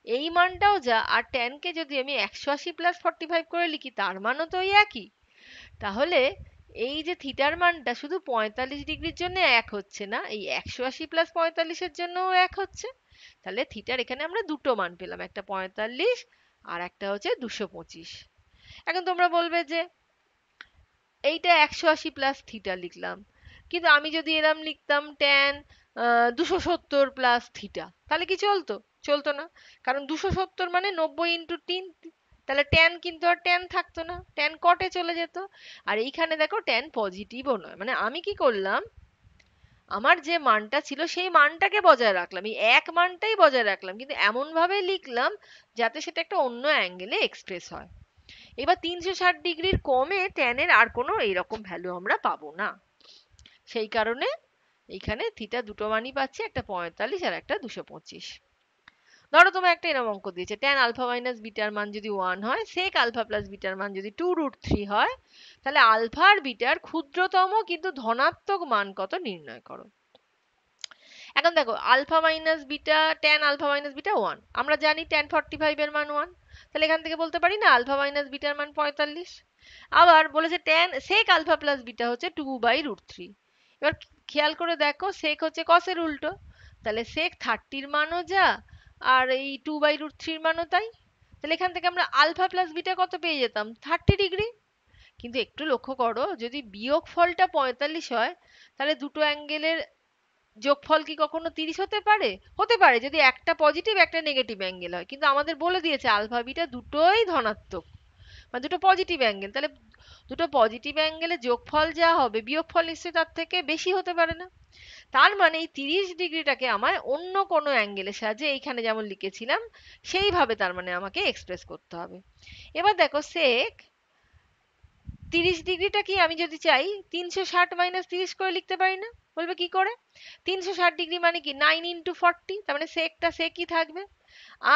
এই মানটাও যা, আর ট্যানকে যদি আমি 180 প্লাস 45 করে লিখি, তার মানও তো ওই একই। তাহলে এই যে থিটার মানটা শুধু 45 ডিগ্রির জন্য এক হচ্ছে না, এই 180 প্লাস 45-এর জন্যও এক হচ্ছে। তাহলে থিটার এখানে আমরা দুটো মান পেলাম, একটা 45 আর একটা হচ্ছে 225। এখন তোমরা বলবে যে এইটা 180 প্লাস থিটা লিখলাম, কিন্তু আমি যদি এরম লিখতাম ট্যান 270 প্লাস থিটা, তাহলে কি চলতো? চলতো না, কারণ 270 মানে 90 × 3, তাহলে ট্যান কিন্তু আর ট্যান থাকতো না, ট্যান কটে চলে যেত। আর এইখানে দেখো ট্যান পজিটিভও নয়, মানে আমি কি করলাম, আমার যে মানটা ছিল সেই মানটাকে বজায় রাখলাম, এই এক মানটাই বজায় রাখলাম, কিন্তু এমন ভাবে লিখলাম যাতে সেটা একটা অন্য অ্যাঙ্গেলে এক্সপ্রেস হয়। এবার 360 ডিগ্রির কমে ট্যানের আর কোনো এইরকম ভ্যালু আমরা পাবো না। সেই কারণে এইখানে থিটা দুটো মানই পাচ্ছি, একটা 45 আর একটা 225। ধরো তোমার একটা এরকম অঙ্ক দিয়েছে, ট্যান আলফা মাইনাস বিটার মান যদি 1 হয়, সেক আলফা প্লাস বিটার মান যদি 2√3 হয়, তাহলে আলফা আর বিটার ক্ষুদ্রতম কিন্তু ধনাত্মক মান কত নির্ণয় করো। এখন দেখো alpha minus beta, tan alpha minus beta 1, আমরা জানি ট্যান 45 এর মান 1, তাহলে এখান থেকে বলতে পারি না আলফা মাইনাস বিটার মান 45। আবার বলেছে tan sec alpha plus beta হচ্ছে 2/√3। এবার খেয়াল করে দেখো, সেক হচ্ছে কসের উল্টো, তাহলে সেক 30-র মানও যা, আর এই 2/√3-র মানও তাই। তাহলে এখান থেকে আমরা আলফা প্লাস বিটা কত পেয়ে যেতাম? 30 ডিগ্রি। কিন্তু একটু লক্ষ্য করো, যদি বিয়োগ ফলটা 45 হয়, তাহলে দুটো অ্যাঙ্গেলের যোগফল কি কখনো 30 হতে পারে? হতে পারে যদি একটা পজিটিভ একটা নেগেটিভ অ্যাঙ্গেল হয়, কিন্তু আমাদের বলে দিয়েছে আলফা বিটা দুটোই ধনাত্মক, মানে দুটো পজিটিভ অ্যাঙ্গেল, তাহলে দুটো পজিটিভ অ্যাঙ্গেলের যোগফল যা হবে বিয়োগফল নিশ্চয়ই তার থেকে বেশি হতে পারে না। তার মানে এই 30 ডিগ্রিটাকে আমায় অন্য কোনো অ্যাঙ্গেলের সাহায্যে এইখানে যেমন লিখেছিলাম সেইভাবে তার মানে আমাকে এক্সপ্রেস করতে হবে। এবার দেখো সেক 30 ডিগ্রিটা কি আমি যদি চাই 360 মাইনাস 30 করে লিখতে পারি না? বলবে কি করে? 360 ডিগ্রি মানে কি 9 × 40, তার মানে সেকটা সেকই থাকবে।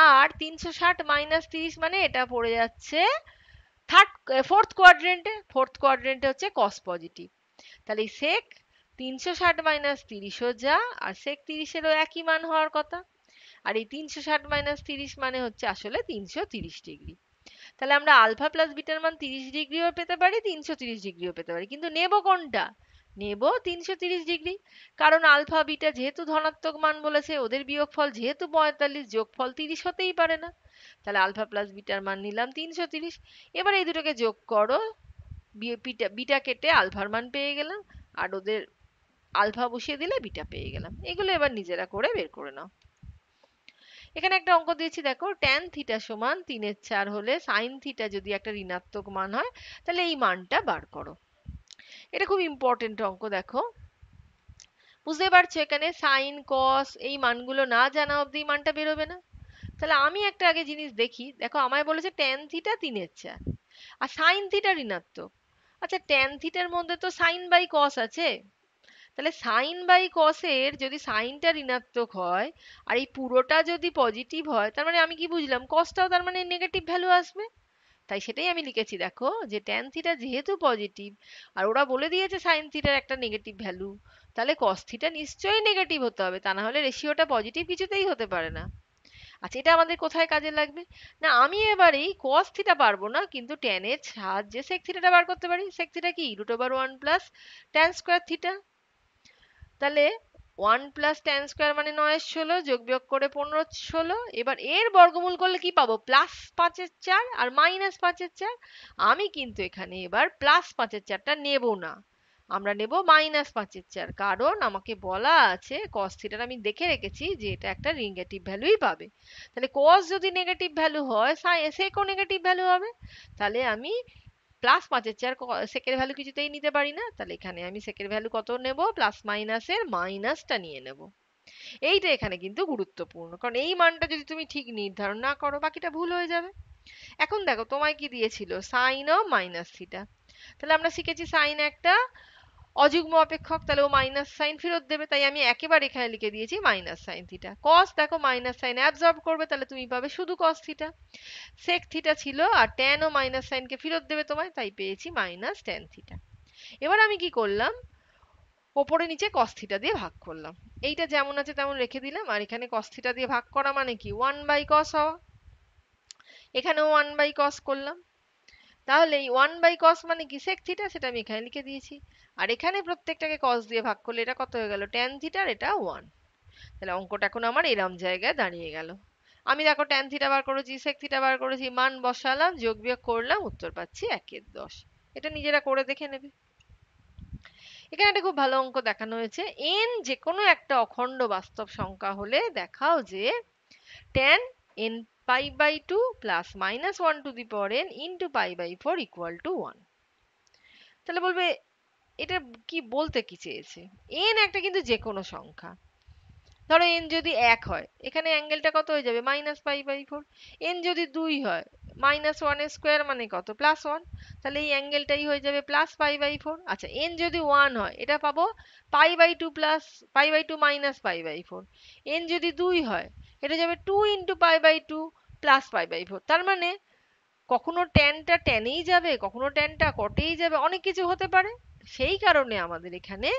আর 360 মাইনাস 30 মানে এটা পড়ে যাচ্ছে ফোর্থ কোয়াড্রেন্টে, ফোর্থ কোয়াড্রেন্টে হচ্ছে কস পজিটিভ। তাহলে এই সেক 360 মাইনাস 30ও যা, আর সেক 30-এরও একই মান হওয়ার কথা। আর এই 360 মাইনাস 30 মানে হচ্ছে আসলে 330 ডিগ্রি। তাহলে আমরা আলফা প্লাস বিটার মান 30 ডিগ্রিও পেতে পারি, 330 ডিগ্রিও পেতে পারি, কিন্তু নেব কোনটা? নেব 330 ডিগ্রি, কারণ আলফা বিটা যেহেতু ধনাত্মক মান বলেছে, ওদের বিয়োগফল যেহেতু 45, যোগফল 30 হতেই পারে না। তাহলে আলফা প্লাস বিটার মান নিলাম 330। এবার এই দুটোকে যোগ করো, বিটা কেটে আলফার মান পেয়ে গেলাম, আর ওদের আলফা বসিয়ে দিলে বিটা পেয়ে গেলাম। এগুলো এবার নিজেরা করে বের করে নাও। এখানে একটা অঙ্ক দিয়েছি দেখো, ট্যান থিটা সমান 3/4 হলে সাইন থিটা যদি একটা ঋণাত্মক মান হয়, তাহলে এই মানটা বার করো। এটা খুব ইম্পর্টেন্ট অঙ্ক। দেখো বুঝতে পারছো, এখানে সাইন কস এই মানগুলো না জানা অব্দি এই মানটা বেরোবে না। তাহলে আমি একটা আগে জিনিস দেখি, দেখো আমায় বলেছে ট্যান থিটা 3/4 আর সাইন থিটা ঋণাত্মক। আচ্ছা ট্যান থিটার মধ্যে তো সাইন বাই কস আছে, তাহলে সাইন বাই কসের যদি সাইনটা ঋণাত্মক হয় আর এই পুরোটা যদি পজিটিভ হয়, তার মানে আমি কি বুঝলাম কসটাও তার মানে নেগেটিভ ভ্যালু আসবে। তাই সেটাই আমি লিখেছি দেখো, যে ট্যান থিটা যেহেতু পজিটিভ আর ওরা বলে দিয়েছে সাইন থিটার একটা নেগেটিভ ভ্যালু, তাহলে কস থিটা নিশ্চয়ই নেগেটিভ হতে হবে, তা না হলে রেশিওটা পজিটিভ কিছুতেই হতে পারে না। আচ্ছা এটা আমাদের কোথায় কাজে লাগবে? না আমি এবার এই কস থিটা পারবো না, কিন্তু ট্যানের সাহায্যে সেক থিটাটা বার করতে পারি। সেক থিটা কি √1 প্লাস ট্যান স্কোয়ার থিটা। তাহলে 1 + tan² মানে 9 16, যোগ বিয়োগ করে 15 16। এবার এর বর্গমূল করলে কি পাবো? +5/4 আর -5/4। আমি কিন্তু এখানে এবার +5/4টা নেব না, আমরা নেব -5/4, কারণ আমাকে বলা আছে cos থিটার আমি দেখে রেখেছি যে এটা একটা নেগেটিভ ভ্যালুই পাবে। তাহলে cos যদি নেগেটিভ ভ্যালু হয় সেকও নেগেটিভ ভ্যালু হবে। তাহলে আমি +5/4 সেকের ভ্যালু কিছুতেই নিতে পারি না, তাহলে এখানে আমি সেকের ভ্যালু কত নেব? প্লাস মাইনাসের মাইনাসটা নিয়ে নেব। এইটা এখানে কিন্তু গুরুত্বপূর্ণ, কারণ এই মানটা যদি তুমি ঠিক নির্ধারণ না করো বাকিটা ভুল হয়ে যাবে। এখন দেখো তোমায় কি দিয়েছিল? Sine of minus theta. তাহলে আমরা শিখেছি সাইন একটা অযুগ্ম অপেক্ষক, তাহলে ও মাইনাস সাইন ফেরত দেবে, তাই আমি একেবারে এখানে লিখে দিয়েছি মাইনাস সাইন থিটা। কস দেখো মাইনাস সাইন অ্যাবজর্ব করবে, তাহলে তুমি পাবে শুধু কস থিটা। সেক থিটা ছিল আর ট্যান ও মাইনাস সাইনকে ফেরত দেবে তোমায়, তাই পেয়েছি মাইনাস ট্যান থিটা। এবার আমি কি করলাম? ওপরে নিচে কস থিটা দিয়ে ভাগ করলাম। এইটা যেমন আছে তেমন রেখে দিলাম, আর এখানে কস থিটা দিয়ে ভাগ করা মানে কি? 1/cos হওয়া। এখানেও 1/cos করলাম। তাহলে এই 1/cos মানে কি? সেক থিটা, সেটা আমি এখানে লিখে দিয়েছি। আর এখানে প্রত্যেকটাকে কস দিয়ে ভাগ করলে এটা কত হয়ে গেল? ট্যান থিটা, আর এটা 1। তাহলে অঙ্কটা এখন আমার এরম জায়গায় দাঁড়িয়ে গেল। আমি দেখো ট্যান থিটা বার করেছি, সেক থিটা বার করেছি, মান বসালাম, যোগ বিয়োগ করলাম, উত্তর পাচ্ছি 1/10। এটা নিজেরা করে দেখে নেবে। এখানে একটা খুব ভালো অঙ্ক দেখানো হয়েছে। n যে কোনো একটা অখণ্ড বাস্তব সংখ্যা হলে দেখাও যে tan n π/2 plus -1 to the power n into π/4 equal to 1। তাহলে বলবে এটা কি বলতে কি চেয়েছে? n একটা কিন্তু যে কোনো সংখ্যা। ধরো n যদি 1 হয়, এখানে অ্যাঙ্গেলটা কত হয়ে যাবে? -π/4। n যদি 2 হয়, -1 এর স্কোয়ার মানে কত? +1। তাহলে এই অ্যাঙ্গেলটাই হয়ে যাবে +π/4। আচ্ছা, n যদি 1 হয়, এটা পাবো π/2 প্লাস π/2 মাইনাস π/4। n যদি 2 হয়, এটা যাবে 2 ইন্টু π/2 প্লাস π/4। তার মানে কখনো ট্যানটা ট্যানেই যাবে, কখনো ট্যানটা কটেই যাবে, অনেক কিছু হতে পারে। সেই কারণে আমাদের এখানে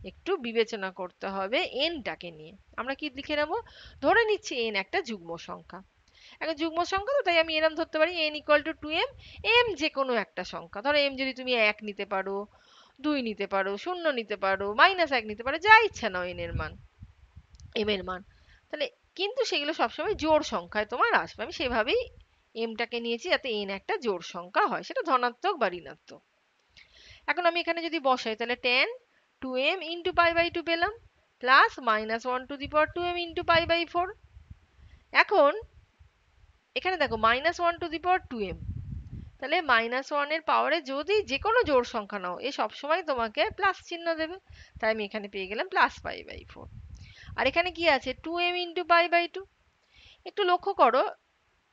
একটু বিবেচনা করতে হবে এনটাকে নিয়ে। আমরা কি লিখে নেব? ধরে নিচ্ছি এন একটা যুগ্ম সংখ্যা। একটা যুগ্ম সংখ্যা তো, তাই আমি এরম ধরতে পারি n equal to 2m। m যে কোনো একটা সংখ্যা, ধরো m যদি তুমি 1 নিতে পারো, 2 নিতে পারো, 0 নিতে পারো, -1 নিতে পারো, যা ইচ্ছা নাও n এর মান, m এর মান। তাহলে কিন্তু সেগুলো সবসময় জোড় সংখ্যায় তোমার আসবে। আমি সেভাবেই এমটাকে নিয়েছি যাতে n একটা জোড় সংখ্যা হয়, সেটা ধনাত্মক বা ঋণাত্মক। এখন আমি এখানে যদি বসাই, তাহলে tan 2m ইন্টু π/2 পেলাম, plus -1 to the power 2m into π/4। এখন এখানে দেখো -1 টু দি পাওয়ার 2m, তাহলে -1 এর পাওয়ারে যদি যে কোনো জোড় সংখ্যা নাও, এ সবসময় তোমাকে প্লাস চিহ্ন দেবে, তাই আমি এখানে পেয়ে গেলাম প্লাস π/4। আর এখানে কি আছে? 2m into π/2। একটু লক্ষ্য করো,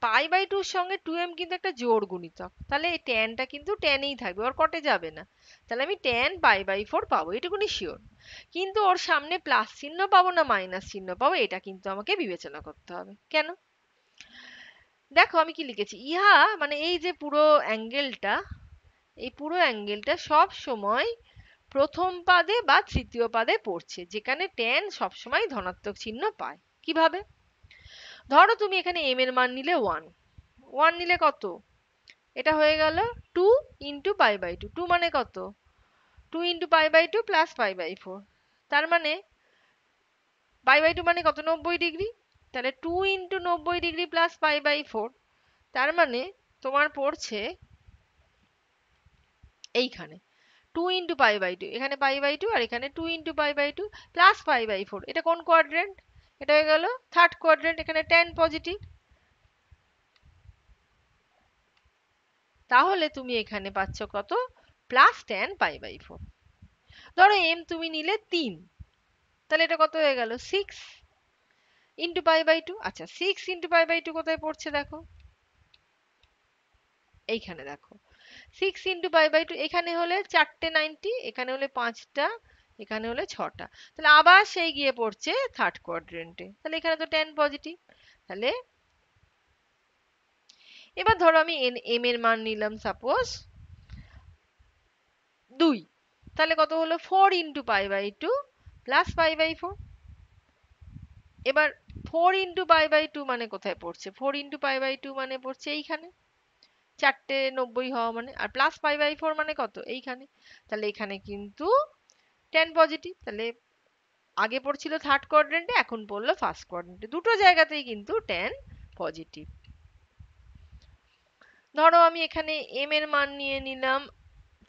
π/2 এর সঙ্গে 2m কিন্তু একটা জোড় গুণিতক, তাহলে এই ট্যানটা কিন্তু ট্যানেই থাকবে, ওর কটে যাবে না। তাহলে আমি tan π/4 পাবো, এটুকুনি শিওর। কিন্তু ওর সামনে প্লাস চিহ্ন পাবো না মাইনাস চিহ্ন পাবো, এটা কিন্তু আমাকে বিবেচনা করতে হবে। কেন? দেখো আমি কি লিখেছি, ইহা মানে এই যে পুরো অ্যাঙ্গেলটা, এই পুরো অ্যাঙ্গেলটা সব সময় প্রথম পাদে বা তৃতীয় পাদে পড়ছে, যেখানে tan সবসময় ধনাত্মক চিহ্ন পায়। কিভাবে? ধরো তুমি এখানে m এর মান নিলে 1, 1 নিলে কত? এটা হয়ে গেল 2 ইন্টু π/2। 2 মানে কত? 2 ইন্টু π/2 প্লাস π/4। তার মানে π/2 মানে কত? 90 ডিগ্রি। তাহলে 2 ইন্টু 90 ডিগ্রি প্লাস π/4, তার মানে তোমার পড়ছে এইখানে 2 ইন্টু π/2, এখানে π/2 আর এখানে 2 ইন্টু π/2 প্লাস π/4। এটা কোন কোয়াড্রেন্ট? এটা হয়ে গেল থার্ড কোয়াড্রেন্ট, এখানে tan পজিটিভ। তাহলে তুমি এখানে পাচ্ছ কত? Plus tan π/4। ধরো m তুমি নিলে 3, তাহলে এটা কত হয়ে গেল? 6 ইন্টু π/2। আচ্ছা, 6 ইন্টু π/2 কোথায় পড়ছে দেখো, এইখানে দেখো 6 ইন্টু π/2, এখানে হলে 4টে 90, এখানে হলে 5টা, এখানে হলে 6টা। তাহলে আবার সেই গিয়ে পড়ছে থার্ড কোয়াড্রেন্টে, তাহলে এখানে তো tan পজিটিভ। তাহলে এবার ধরো আমি m এর মান নিলাম সাপোজ 2, তাহলে কত হলো? 4 ইন্টু π/2 প্লাস π/4। এবার 4 ইন্টু π/2 মানে কোথায় পড়ছে? 4 ইন্টু π/2 মানে পড়ছে এইখানে, 4টে 90 হওয়া মানে। আর প্লাস π/4 মানে কত? এইখানে। তাহলে এখানে কিন্তু tan পজিটিভ, তাহলে আগে পড়ছিল থার্ড কোয়াড্রেন্টে, এখন পড়লো ফার্স্ট কোয়াড্রেন্টে, দুটো জায়গাতেই কিন্তু ট্যান পজিটিভ। ধরো আমি এখানে এম এর মান নিয়ে নিলাম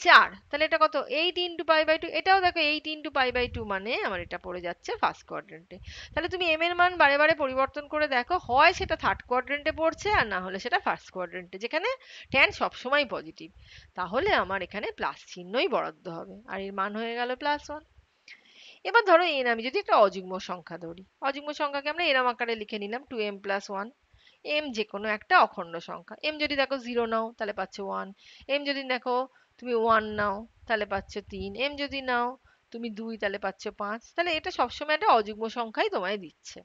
4, তাহলে এটা কত 8 × π/2, এটাও দেখো 8 × π/2 মানে আমার এটা পড়ে যাচ্ছে ফার্স্ট কোয়াড্রেন্টে। তাহলে তুমি এম এর মান বারে বারে পরিবর্তন করে দেখো, হয় সেটা থার্ড কোয়াড্রেন্টে পড়ছে আর না হলে সেটা ফার্স্ট কোয়াড্রেন্টে, যেখানে ট্যান সবসময় পজিটিভ। তাহলে আমার এখানে প্লাস চিহ্নই বরাদ্দ হবে, আর এর মান হয়ে গেল +1। এবার ধরো এন আমি যদি একটা অযুগ্ম সংখ্যা ধরি, অযুগ্ম সংখ্যাকে আমরা এরম আকারে লিখে নিলাম 2m + 1। এম যে কোনো একটা অখণ্ড সংখ্যা, এম যদি দেখো 0 নাও তাহলে পাচ্ছ 1, এম যদি দেখো তুমি 1 নাও তাহলে পাচ্ছ 3, এম যদি নাও তুমি 2 তাহলে পাচ্ছ 5। তাহলে এটা সবসময় একটা অযুগ্ম সংখ্যাই তোমায় দিচ্ছে।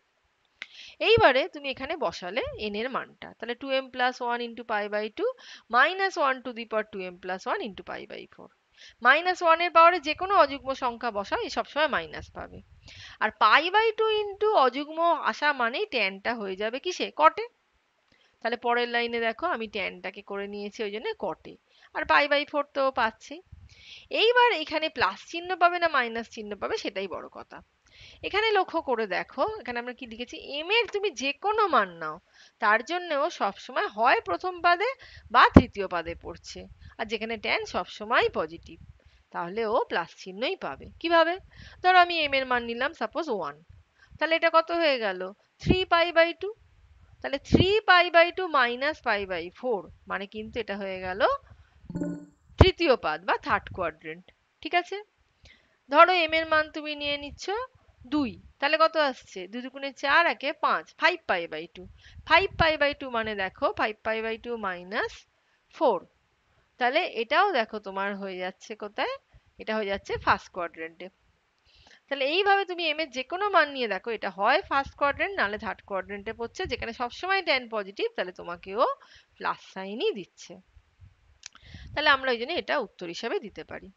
এইবারে তুমি এখানে বসালে n এর মানটা, তাহলে 2m + 1 × π/2 -1 ^ 2m + 1 × π/4। -1 এর পাওয়ারে যে কোনো অযুগ্ম সংখ্যা বসাও এই সবসময় মাইনাস পাবে। আর π/2 ইন্টু অযুগ্ম আসা মানেই ট্যানটা হয়ে যাবে কিসে, কটে। তাহলে পরের লাইনে দেখো আমি ট্যানটাকে করে নিয়েছি ওই জন্য কটে, আর π/4 তো পাচ্ছি। এইবার এখানে প্লাস চিহ্ন পাবে না মাইনাস চিহ্ন পাবে সেটাই বড় কথা। এখানে লক্ষ্য করে দেখো, এখানে আমরা কি লিখেছি, এম এর তুমি যে কোনো মান নাও তার জন্যও সবসময় হয় প্রথম পাদে বা তৃতীয় পাদে পড়ছে, আর যেখানে ট্যান সবসময় পজিটিভ, তাহলে ও প্লাস চিহ্নই পাবে। কিভাবে, ধরো আমি এম এর মান নিলাম সাপোজ 1, তাহলে এটা কত হয়ে গেল 3π/2, তাহলে 3π/2 - π/4 মানে কিন্তু এটা হয়ে গেল তৃতীয় পাদ বা থার্ড কোয়াড্রেন্ট। ঠিক আছে, ধরো এম এর মান তুমি নিয়ে নিচ্ছ 2, তাহলে কত আসছে 2 × 4 = 5, 5π/2। 5π/2 মানে দেখো 5π/2 - 4, তাহলে এটাও দেখো তোমার হয়ে যাচ্ছে কোথায়, এটা হয়ে যাচ্ছে ফার্স্ট কোয়াড্রেন্টে। তাহলে এইভাবে তুমি এম এর যে কোনো মান নিয়ে দেখো, এটা হয় ফার্স্ট কোয়াড্রেন্ট নাহলে থার্ড কোয়াড্রেন্টে পড়ছে, যেখানে সবসময় ট্যান পজিটিভ, তাহলে তোমাকেও প্লাস সাইনই দিচ্ছে। তাহলে আমরা ওই জন্য এটা উত্তর হিসাবে দিতে পারি।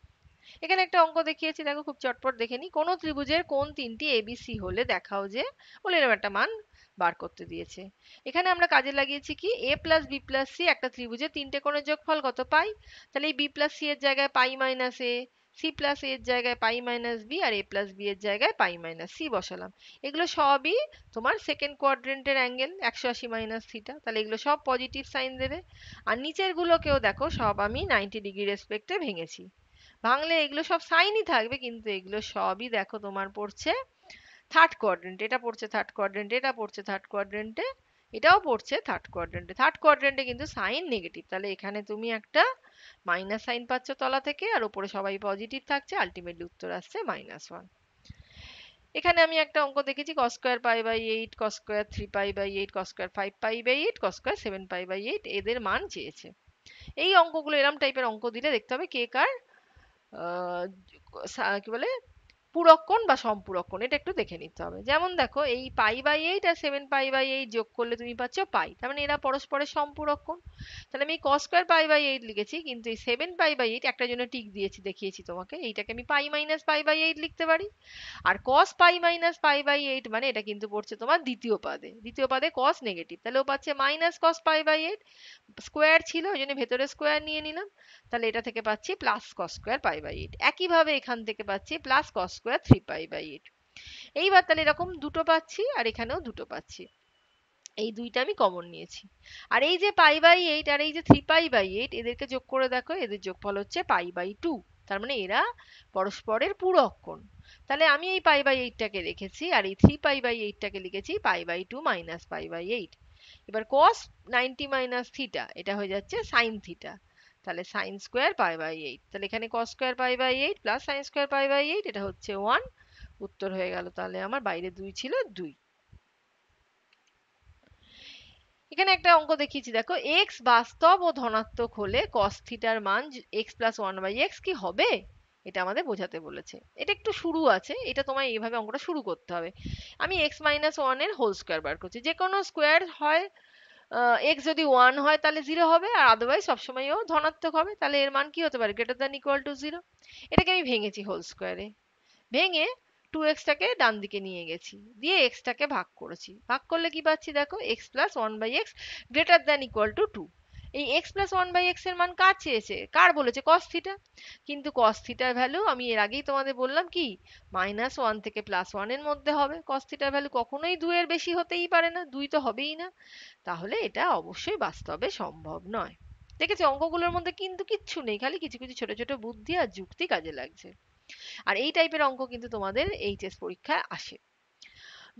এখানে একটা অঙ্ক দেখিয়েছি, দেখো খুব চটপট দেখে নি। কোন ত্রিভুজের কোন তিনটি এবিসি হলে দেখাও যে, বলে এরকম একটা মান বার করতে দিয়েছে। এখানে আমরা কাজে লাগিয়েছি কি, a + b + c একটা ত্রিভুজের তিনটে কোণের যোগফল কত, পাই। তাহলে এই b + c এর জায়গায় π - a, c + a এর জায়গায় π - b, আর a + b এর জায়গায় π - c বসালাম। এগুলো সবই তোমার সেকেন্ড কোয়াড্রেন্টের অ্যাঙ্গেল 180 - θ, তাহলে এগুলো সব পজিটিভ সাইন দেবে। আর নিচের গুলোকেও দেখো সব আমি 90 ডিগ্রি রেসপেক্টে ভেঙেছি, ভাঙলে এগুলো সব সাইনই থাকবে, কিন্তু এগুলো সবই দেখো তোমার পড়ছে থার্ড কোয়াড্রেন্টে, এটা পড়ছে থার্ড কোয়াড্রেন্টে, এটা পড়ছে থার্ড কোয়াড্রেন্টে, এটাও পড়ছে থার্ড কোয়াড্রেন্টে। থার্ড কোয়াড্রেন্টে কিন্তু সাইন নেগেটিভ, তাহলে এখানে তুমি একটা মাইনাস সাইন পাচ্ছ তলা থেকে, আর উপরে সবাই পজিটিভ থাকছে, আলটিমেটলি উত্তর আসছে -1। এখানে আমি একটা অঙ্ক দেখেছি, cos square π/8, cos square 3π/8, cos square 5π/8, cos square 7π/8 এদের মান চেয়েছে। এই অঙ্কগুলো এরম টাইপের অঙ্ক দিলে দেখতে হবে কে কার কি বলে পূরক কোণ বা সম্পূরক কোণ, এটা একটু দেখে নিতে হবে। যেমন দেখো এই π/8 আর 7π/8 যোগ করলে তুমি পাচ্ছ পাই, তার মানে এরা পরস্পরের সম্পূরক কোণ। তাহলে আমি cos স্কয়ার π/8 লিখেছি, কিন্তু এই 7π/8 একটার জন্য টিক দিয়েছি, দেখিয়েছি তোমাকে, এইটাকে আমি π - π/8 লিখতে পারি। আর cos π - π/8 মানে এটা কিন্তু পড়ছে তোমার দ্বিতীয় পাদে, দ্বিতীয় পাদে cos নেগেটিভ, তাহলে ও পাচ্ছে -cos π/8, স্কোয়ার ছিল ওই জন্য ভেতরে স্কোয়ার নিয়ে নিলাম, তাহলে এটা থেকে পাচ্ছি +cos স্কয়ার π/8। একইভাবে এখান থেকে পাচ্ছি +cos স্কয়ার 3π/8। এইবার তাহলে এরকম দুটো পাচ্ছি, আর এখানেও দুটো পাচ্ছি, এই দুইটা আমি কমন নিয়েছি। আর এই যে π/8 আর এই যে 3π/8 এদেরকে যোগ করে দেখো, এদের যোগফল হচ্ছে π/2, তার মানে এরা পরস্পরের পূরক কোণ। তাহলে আমি এই π/8 টাকে রেখেছি, আর এই 3π/8 টাকে লিখেছি π/2 - π/8। এবার cos 90 - θ এটা হয়ে যাচ্ছে sin θ, তাহলে sin স্কয়ার π/8, তাহলে এখানে cos square π/8 plus sin square π/8 এটা হচ্ছে 1, উত্তর হয়ে গেল তাহলে আমার বাইরে 2 ছিল 2। এখানে একটা অঙ্ক দেখিয়েছি দেখো, x বাস্তব ও ধনাত্মক হলে cos থিটার মান x + 1/x কি হবে, এটা আমাদের বোঝাতে বলেছে। এটা একটু শুরু আছে, এটা তোমায় এইভাবে অঙ্কটা শুরু করতে হবে। আমি x - 1 এর হোল স্কয়ার বার করছি, যে কোনো স্কয়ার হয়, x যদি 1 হয় তাহলে 0 হবে, আর আদারওয়াইজ সবসময় ও ধনাত্মক হবে, তাহলে এর মান কি হতে পারে, >= 0। এটাকে আমি ভেঙেছি হোল স্কয়ারে, ভেঙে 2x টাকে ডান দিকে নিয়ে গেছি, দিয়ে x টাকে ভাগ করেছি, ভাগ করলে কি পাচ্ছি দেখো, x + 1/x > 2। এই x+1/x এর মান কার চেয়েছে, কার বলেছে, cos থিটা। কিন্তু cos থিটার ভ্যালু আমি এর আগেই তোমাদের বললাম কি, -1 থেকে +1 এর মধ্যে হবে। cos থিটার ভ্যালু কখনোই 2 এর বেশি হতেই পারে না, 2 তো হবেই না। তাহলে এটা অবশ্যই বাস্তবে সম্ভব নয়। দেখেছো অঙ্কগুলোর মধ্যে কিন্তু কিচ্ছু নেই, খালি কিছু কিছু ছোট ছোট বুদ্ধি আর যুক্তি কাজে লাগছে। আর এই টাইপের অঙ্ক কিন্তু তোমাদের এইচএস পরীক্ষায় আসে।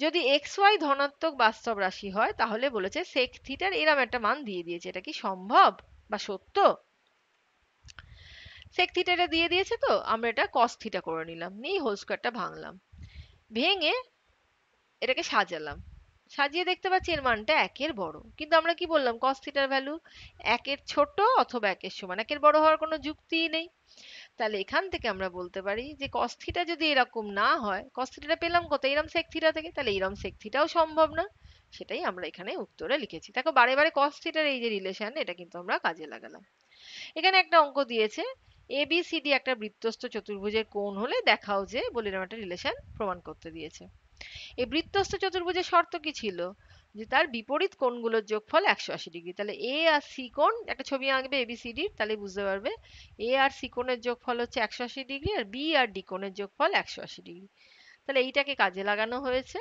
যদি এক্স ওয়াই ধনাত্মক বাস্তব রাশি হয় তাহলে বলেছে সেক থিটার এরম একটা মান দিয়ে দিয়েছে, এটা কি সম্ভব বা সত্য? সেক থিটাটা দিয়ে দিয়েছে, তো আমরা এটা কস থিটা করে নিলাম, নিয়ে হোল স্কয়ারটা ভাঙলাম, ভেঙে এটাকে সাজালাম, সাজিয়ে দেখতে পাচ্ছি এর মানটা একের বড়। কিন্তু আমরা কি বললাম, কস থিটার ভ্যালু একের ছোট অথবা একের সমান, একের বড় হওয়ার কোনো যুক্তিই নেই। তাহলে এখান থেকে আমরা বলতে পারি যে cos থিটা যদি এরকম না হয়, cos থিটাটা পেলাম কোথায়, এরম sec থিটা থেকে, তাহলে এরম sec থিটাও সম্ভব না। সেটাই আমরা এখানে উত্তরে লিখেছি। দেখো বারে বারে cos থিটার এই যে রিলেশন, এটা কিন্তু আমরা কাজে লাগালাম। এখানে একটা অঙ্ক দিয়েছে, ABCD একটা বৃত্তস্থ চতুর্ভুজের কোণ হলে দেখাও যে, বলে এরকম একটা রিলেশন প্রমাণ করতে দিয়েছে। এই বৃত্তস্থ চতুর্ভুজের শর্ত কি ছিল, যে তার বিপরীত কোণগুলোর যোগফল 180°। তাহলে এ আর সি কোণ, একটা ছবি আঁকবে এবিসিডি, তাহলে বুঝতে পারবে এ আর সি কোণের যোগফল হচ্ছে 180°, আর বি আর ডি কোণের যোগফল 180°। তাহলে এইটাকে কাজে লাগানো হয়েছে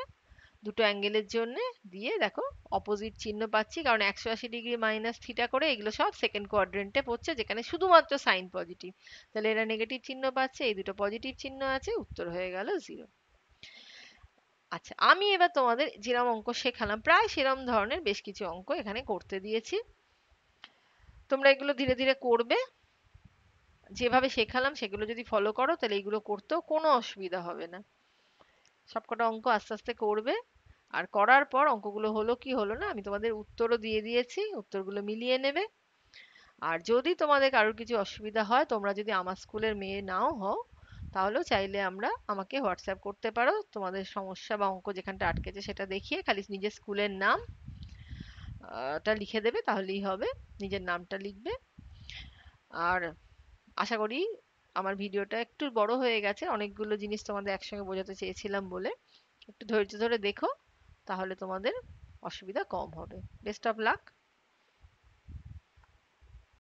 দুটো অ্যাঙ্গেলের জন্য। দিয়ে দেখো অপোজিট চিহ্ন পাচ্ছি, কারণ 180° মাইনাস থিটা করে এগুলো সব সেকেন্ড কোয়াড্রেন্টে পড়ছে, যেখানে শুধুমাত্র সাইন পজিটিভ। তাহলে এরা নেগেটিভ চিহ্ন পাচ্ছে, এই দুটো পজিটিভ চিহ্ন আছে, উত্তর হয়ে গেল 0। আচ্ছা, আমি এবার তোমাদের যেরকম অঙ্ক শেখালাম প্রায় সেরকম ধরনের বেশ কিছু অঙ্ক এখানে করতে দিয়েছি। তোমরা এগুলো ধীরে ধীরে করবে, যেভাবে শেখালাম সেগুলো যদি ফলো করো তাহলে এগুলো করতেও কোনো অসুবিধা হবে না। সবকটা অঙ্ক আস্তে আস্তে করবে, আর করার পর অঙ্কগুলো হলো কি হলো না আমি তোমাদের উত্তরও দিয়ে দিয়েছি, উত্তরগুলো মিলিয়ে নেবে। আর যদি তোমাদের কারোর কিছু অসুবিধা হয়, তোমরা যদি আমার স্কুলের মেয়ে নাও হও, তাহলেও চাইলে আমাকে হোয়াটসঅ্যাপ করতে পারো, তোমাদের সমস্যা বা অঙ্ক যেখানটা আটকেছে সেটা দেখিয়ে খালি নিজের স্কুলের নাম টা লিখে দেবে, তাহলেই হবে। নিজের নামটা লিখবে। আর আশা করি আমার ভিডিওটা একটু বড় হয়ে গেছে, অনেকগুলো জিনিস তোমাদের একসঙ্গে বোঝাতে চেয়েছিলাম বলে। একটু ধৈর্য ধরে দেখো, তাহলে তোমাদের অসুবিধা কম হবে। Best of luck.